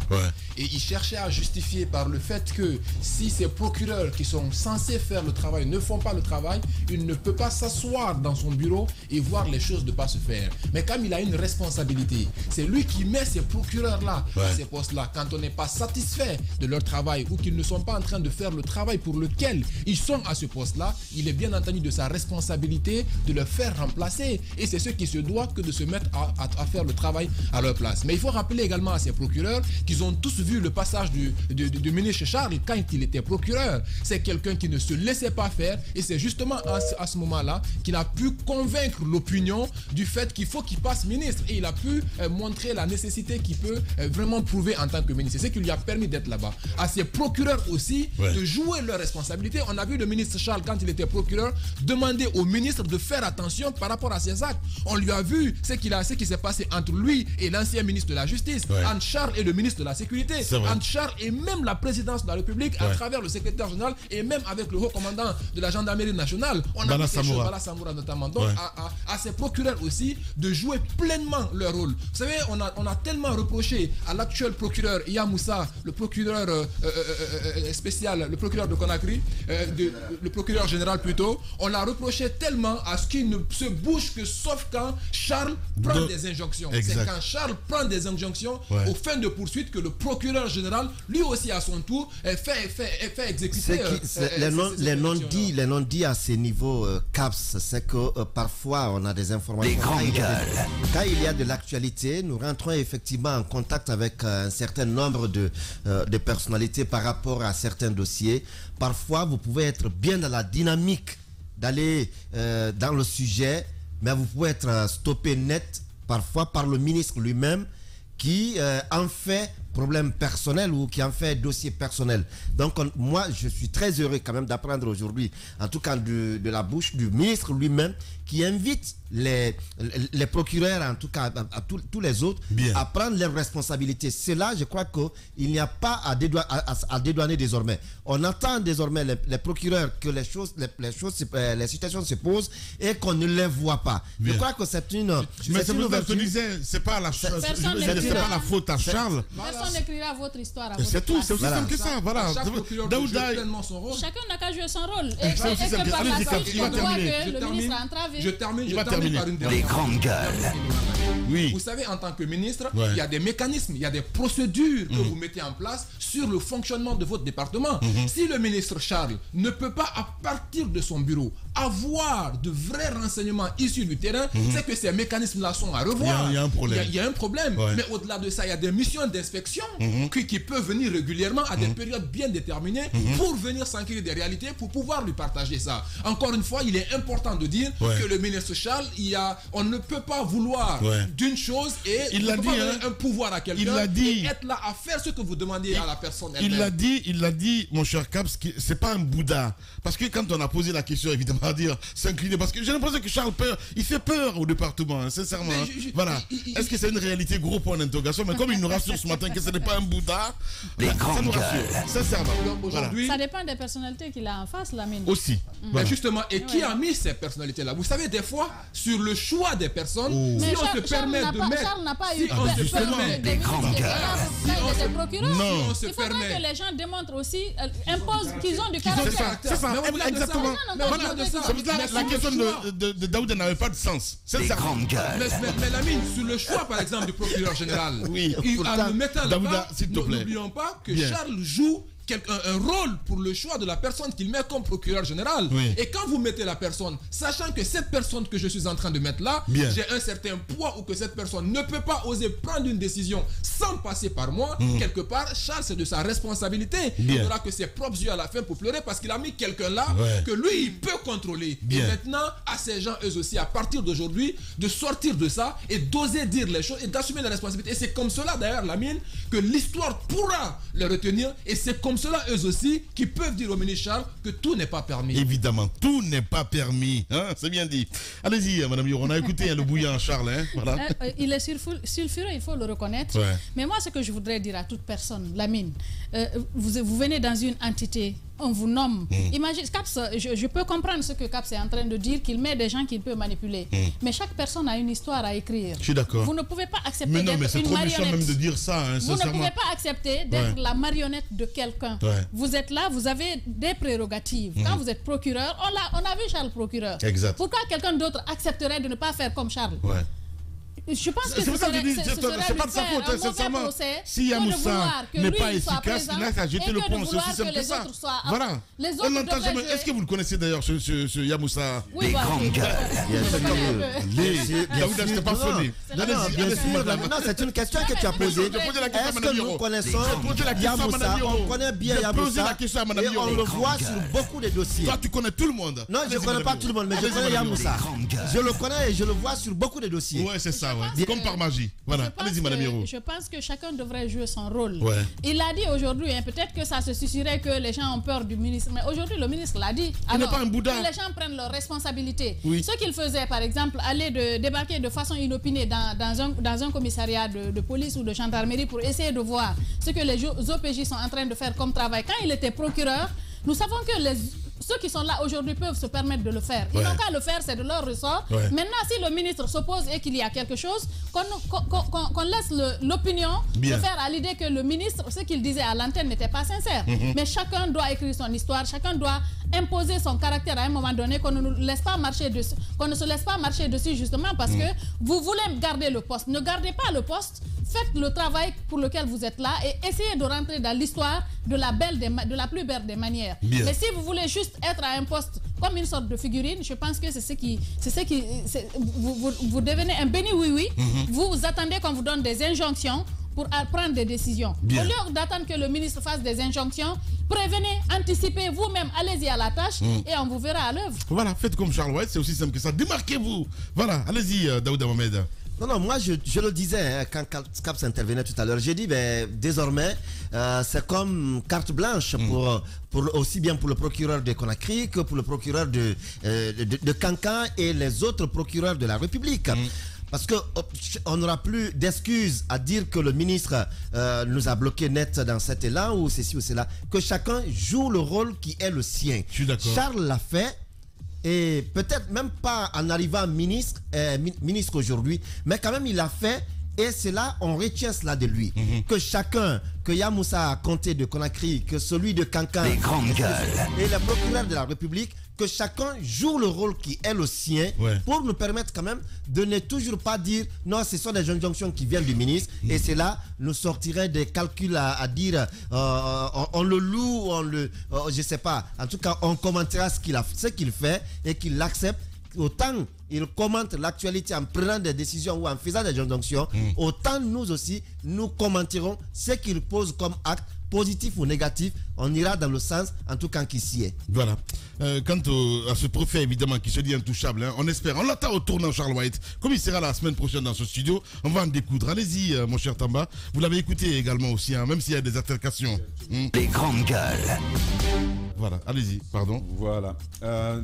et il cherchait à justifier par le fait que si ces procureurs qui sont censés faire le travail ne font pas le travail, il ne peut pas s'asseoir dans son bureau et voir les choses ne pas se faire. Mais comme il a une responsabilité, c'est lui qui met ces procureurs-là à ces postes-là. Quand on n'est pas satisfait de leur travail ou qu'ils ne sont pas en train de faire le travail pour lequel ils sont à ce poste-là, il est bien entendu de sa responsabilité de le faire remplacer. Et c'est ce qui se doit que de se mettre à faire le travail à leur place. Mais il faut rappeler également à ces procureurs qu'ils ont tous vu le passage du ministre Charles quand il était procureur. C'est quelqu'un qui ne se laissait pas faire, et c'est justement à ce moment-là qu'il a pu convaincre l'opinion du fait qu'il faut qu'il passe ministre, et il a pu montrer la nécessité qu'il peut vraiment prouver en tant que ministre. C'est ce qui lui a permis d'être là-bas. À ces procureurs aussi de jouer leurs responsabilités. On a vu le ministre Charles, quand il était procureur, demander au ministre de faire attention par rapport à ses actes. On lui a vu ce qui s'est passé entre lui et l'ancien ministre de la Justice, entre Charles et le ministre de la Sécurité, entre Charles et même la présidence de la République à travers le secrétaire général et même avec le haut commandant de la gendarmerie nationale. On a vu ces choses, Bala Samoura notamment. Donc à ces procureurs aussi de jouer pleinement leur rôle. Vous savez, on a tellement reproché à l'actuel procureur Yamoussa, le procureur spécial, le procureur de Conakry, le procureur général plutôt, on l'a reproché tellement à ce qu'il ne se bouge que sauf quand Charles prend des injonctions. C'est quand Charles prend des injonctions aux fins de poursuite que le procureur général, lui aussi à son tour, fait exécuter les non-dits à ces niveaux CAPS, c'est que parfois on a des informations. Quand il y a de l'actualité, nous rentrons effectivement en contact avec un certain nombre de personnalités par rapport à certains dossiers. Parfois, vous pouvez être bien dans la dynamique d'aller dans le sujet, mais vous pouvez être stoppé net parfois par le ministre lui-même qui en fait problème personnel ou qui en fait dossier personnel. Donc moi je suis très heureux quand même d'apprendre aujourd'hui, en tout cas de la bouche du ministre lui-même, qui invite les procureurs, en tout cas à tous les autres, à prendre leurs responsabilités. C'est là, je crois qu'il n'y a pas à dédouaner désormais. On attend désormais les procureurs que les situations se posent et qu'on ne les voit pas. Je crois que c'est une ouverture. C'est pas la faute à Charles. Personne n'écrira votre histoire à votre C'est tout, c'est aussi simple que ça. Voilà. Chacun n'a qu'à jouer son rôle. Et que par la suite, on voit que le ministre a entravé. Je termine par une dernière. Les grandes gueules. Oui. Vous savez, en tant que ministre, il y a des mécanismes, il y a des procédures que vous mettez en place sur le fonctionnement de votre département. Si le ministre Charles ne peut pas, à partir de son bureau, avoir de vrais renseignements issus du terrain, c'est que ces mécanismes-là sont à revoir. Il y a un problème. Il y a un problème. Mais au-delà de ça, il y a des missions d'inspection qui peuvent venir régulièrement à des périodes bien déterminées pour venir s'enquérir des réalités, pour pouvoir lui partager ça. Encore une fois, il est important de dire que le ministre Charles, on ne peut pas vouloir d'une chose et un pouvoir à quelqu'un et être là à faire ce que vous demandez à la personne elle-même. Il l'a dit, mon cher Caps, c'est pas un Bouddha. Parce que quand on a posé la question, évidemment, à dire s'incliner. Parce que j'ai l'impression que Charles peur, il fait peur au département, hein, sincèrement. Hein. Voilà. Est-ce que c'est une réalité? Gros point d'interrogation. Mais comme il nous rassure ce matin que ce n'est pas un Bouddha, ça nous rassure. Sincèrement. Aujourd'hui, ça dépend des personnalités qu'il a en face, Lamine. Aussi. Mais justement, et qui a mis ces personnalités-là? Vous savez, des fois, sur le choix des personnes, si on se permet de mettre... Charles n'a pas eu on se permet des grands gueules. Il était procureur. Non. Il faudrait que les gens démontrent aussi, imposent qu'ils ont du caractère. C'est ça, exactement. La question de Daouda n'avait pas de sens. C'est ça. Mais Lamine, sur le choix, par exemple, du procureur général, en le mettant là-bas, n'oublions pas que Charles joue un rôle pour le choix de la personne qu'il met comme procureur général. Et quand vous mettez la personne, sachant que cette personne que je suis en train de mettre là, j'ai un certain poids ou que cette personne ne peut pas oser prendre une décision sans passer par moi, quelque part, Charles, c'est de sa responsabilité. Il n'aura que ses propres yeux à la fin pour pleurer parce qu'il a mis quelqu'un là que lui, il peut contrôler. Et maintenant, à ces gens, eux aussi, à partir d'aujourd'hui, de sortir de ça et d'oser dire les choses et d'assumer la responsabilité. Et c'est comme cela, d'ailleurs, Lamine, que l'histoire pourra les retenir. Et c'est comme cela, eux aussi, qui peuvent dire au ministre Charles que tout n'est pas permis. Évidemment, tout n'est pas permis. Hein? C'est bien dit. Allez-y, Madame Yoro, on a écouté le bouillant Charles. Hein? Voilà. Il est sulfureux, il faut le reconnaître. Mais moi, ce que je voudrais dire à toute personne, Lamine, vous venez dans une entité, on vous nomme. Imagine, Caps, je peux comprendre ce que Caps est en train de dire, qu'il met des gens qu'il peut manipuler. Mais chaque personne a une histoire à écrire. Je suis d'accord. Vous ne pouvez pas accepter d'être une marionnette. c'est trop méchant même de dire ça. Hein, vous ne pouvez pas accepter d'être la marionnette de quelqu'un. Vous êtes là, vous avez des prérogatives. Quand vous êtes procureur, on a vu Charles procureur. Exact. Pourquoi quelqu'un d'autre accepterait de ne pas faire comme Charles? Je pense que c'est pas de sa faute, sincèrement. Si Yamoussa n'est pas efficace, il n'a qu'à jeter le pont, c'est aussi simple que ça. Voilà. On n'entend jamais. Est-ce que vous le connaissez d'ailleurs, ce Yamoussa? Oui, Daouda, je t'ai pas sonné. Non, c'est une question que tu as posée. Est-ce que nous connaissons Yamoussa? On connaît bien Yamoussa et on le voit sur beaucoup de dossiers. Toi, tu connais tout le monde. Non, je ne connais pas tout le monde, mais je connais Yamoussa. Je le connais et je le vois sur beaucoup de dossiers. Ouais, c'est ça. Comme par magie. Voilà. Allez-y, Madame Hiro. Je pense que chacun devrait jouer son rôle. Il l'a dit aujourd'hui. Peut-être que ça se susciterait que les gens ont peur du ministre. Mais aujourd'hui, le ministre l'a dit. Il n'est pas un Bouddha. Que les gens prennent leurs responsabilités. Ce qu'il faisait, par exemple, aller débarquer de façon inopinée dans un commissariat de police ou de gendarmerie pour essayer de voir ce que les OPJ sont en train de faire comme travail. Quand il était procureur, nous savons que ceux qui sont là aujourd'hui peuvent se permettre de le faire. Ils n'ont qu'à le faire, c'est de leur ressort. Maintenant, si le ministre s'oppose et qu'il y a quelque chose, qu'on laisse l'opinion se faire à l'idée que le ministre, ce qu'il disait à l'antenne n'était pas sincère. Mais chacun doit écrire son histoire, chacun doit imposer son caractère à un moment donné, qu'on ne laisse pas marcher dessus, qu'on ne se laisse pas marcher dessus justement parce que vous voulez garder le poste. Ne gardez pas le poste. Faites le travail pour lequel vous êtes là et essayez de rentrer dans l'histoire de la plus belle des manières. Mais si vous voulez juste être à un poste comme une sorte de figurine, je pense que vous devenez un béni oui-oui. Vous attendez qu'on vous donne des injonctions pour prendre des décisions. Au lieu d'attendre que le ministre fasse des injonctions, prévenez, anticipez vous-même, allez-y à la tâche et on vous verra à l'œuvre. Voilà, faites comme Charles White, c'est aussi simple que ça. Démarquez-vous. Voilà, allez-y, Daouda Mohamed. Non, moi je le disais quand Caps intervenait tout à l'heure. J'ai dit, désormais, c'est comme carte blanche pour aussi bien pour le procureur de Conakry que pour le procureur de Cancan et les autres procureurs de la République. Parce qu'on n'aura plus d'excuses à dire que le ministre nous a bloqué net dans cet élan ou ceci ou cela. Que chacun joue le rôle qui est le sien. Je suis d'accord. Charles l'a fait. Et peut-être même pas en arrivant ministre aujourd'hui, mais quand même il l'a fait et c'est là, on retient cela de lui. Que chacun, que Yamoussa a compté de Conakry, que celui de Cancan et le procureur de la République, que chacun joue le rôle qui est le sien pour nous permettre quand même de ne toujours pas dire non, ce sont des injonctions qui viennent du ministre et c'est là, nous sortirait des calculs à dire on le loue, je sais pas, en tout cas on commentera ce qu'il fait et qu'il l'accepte. Autant il commente l'actualité en prenant des décisions ou en faisant des injonctions, autant nous aussi, nous commenterons ce qu'il pose comme acte, positif ou négatif, on ira dans le sens, en tout cas, qui s'y est. Voilà. Quant à ce prophète, évidemment, qui se dit intouchable, on espère. On l'attend au tournant, Charles White. Comme il sera la semaine prochaine dans ce studio, on va en découdre. Allez-y, mon cher Tamba. Vous l'avez écouté également aussi, même s'il y a des altercations. Les grandes gueules. Voilà, allez-y, pardon. Voilà.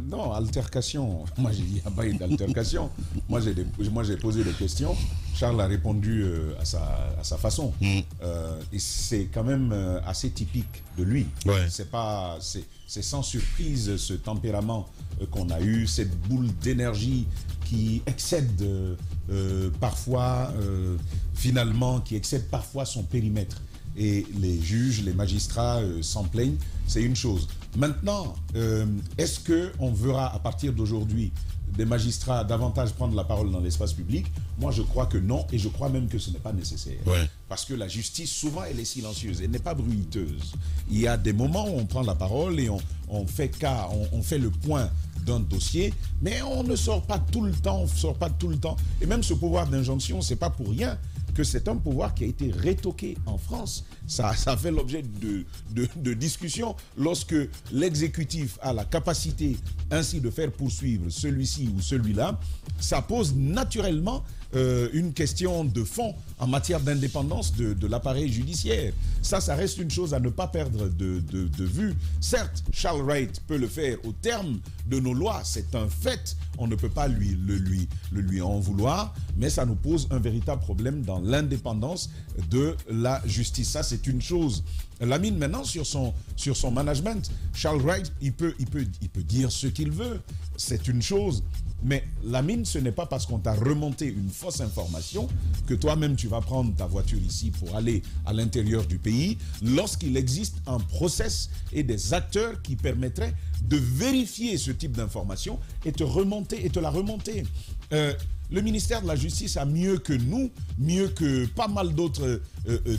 Non, altercation. Moi, il n'y a pas eu d'altercation. Moi, j'ai posé des questions. Charles a répondu à sa façon. Et c'est quand même assez typique de lui. Ouais. C'est sans surprise ce tempérament qu'on a eu, cette boule d'énergie qui excède parfois, finalement, qui excède parfois son périmètre. Et les juges, les magistrats s'en plaignent, c'est une chose. Maintenant, est-ce qu'on verra à partir d'aujourd'hui des magistrats davantage prendre la parole dans l'espace public? Moi, je crois que non, et je crois même que ce n'est pas nécessaire. Ouais. Parce que la justice, souvent, elle est silencieuse, elle n'est pas bruiteuse. Il y a des moments où on prend la parole et on fait le point d'un dossier, mais on ne sort pas tout le temps, Et même ce pouvoir d'injonction, c'est pas pour rien que c'est un pouvoir qui a été rétoqué en France. Ça fait l'objet de discussions lorsque l'exécutif a la capacité ainsi de faire poursuivre celui-ci ou celui-là. Ça pose naturellement une question de fond en matière d'indépendance de l'appareil judiciaire. Ça reste une chose à ne pas perdre de vue. Certes, Charles Wright peut le faire au terme de nos lois, c'est un fait. On ne peut pas lui en vouloir, mais ça nous pose un véritable problème dans l'indépendance de la justice. Ça, c'est une chose. Lamine, maintenant, sur son management, Charles Wright, il peut dire ce qu'il veut. C'est une chose. Mais Lamine, ce n'est pas parce qu'on t'a remonté une fausse information que toi-même tu vas prendre ta voiture ici pour aller à l'intérieur du pays, lorsqu'il existe un process et des acteurs qui permettraient de vérifier ce type d'information et te la remonter. Le ministère de la Justice a mieux que nous, mieux que pas mal d'autres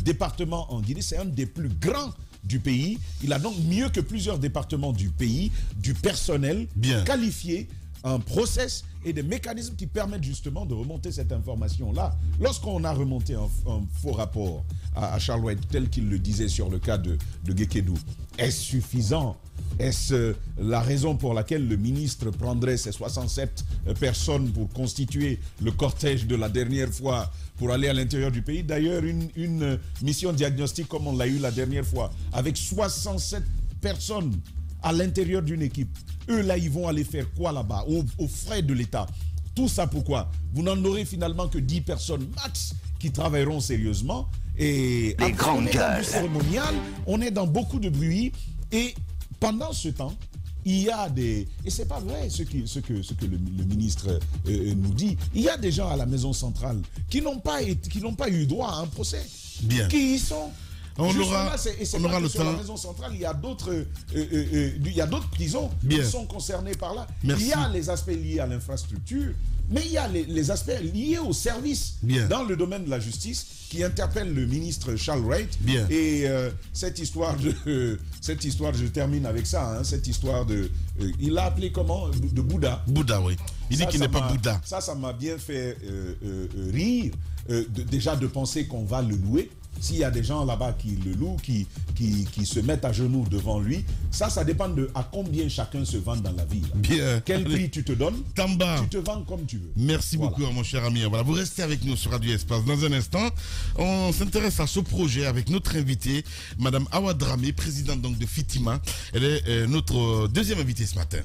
départements en Guinée. C'est un des plus grands du pays. Il a donc mieux que plusieurs départements du pays, du personnel qualifié, un process et des mécanismes qui permettent justement de remonter cette information-là. Lorsqu'on a remonté un faux rapport à Charles Wright, tel qu'il le disait sur le cas de Gekedou, est-ce suffisant? Est-ce la raison pour laquelle le ministre prendrait ces 67 personnes pour constituer le cortège de la dernière fois pour aller à l'intérieur du pays? D'ailleurs, une mission diagnostique comme on l'a eu la dernière fois, avec 67 personnes à l'intérieur d'une équipe. Eux, là, ils vont aller faire quoi là-bas, aux frais de l'État? Tout ça pourquoi? Vous n'en aurez finalement que 10 personnes max qui travailleront sérieusement. Et les grandes gueules. Dans du cérémonial, on est dans beaucoup de bruit. Et pendant ce temps, il y a des... Et c'est pas vrai ce que le ministre nous dit. Il y a des gens à la maison centrale qui n'ont pas eu droit à un procès. Bien. Qui y sont. On aura le sur temps. La maison centrale, il y a d'autres prisons qui sont concernées par là. Merci. Il y a les aspects liés à l'infrastructure, mais il y a les aspects liés au service dans le domaine de la justice qui interpellent le ministre Charles Wright. Et cette histoire, je termine avec ça, cette histoire il l'a appelé comment? De Bouddha. Bouddha, oui. Il dit qu'il n'est pas Bouddha. Ça m'a bien fait rire, déjà de penser qu'on va le louer. S'il y a des gens là-bas qui le louent, qui se mettent à genoux devant lui, ça dépend de à combien chacun se vend dans la vie. Bien. Quel prix tu te donnes? Tamba. Tu te vends comme tu veux. Merci beaucoup, mon cher ami. Voilà, vous restez avec nous sur Radio Espace. Dans un instant, on s'intéresse à ce projet avec notre invitée, Madame Awa Dramé, présidente donc de Fitima. Elle est notre deuxième invitée ce matin.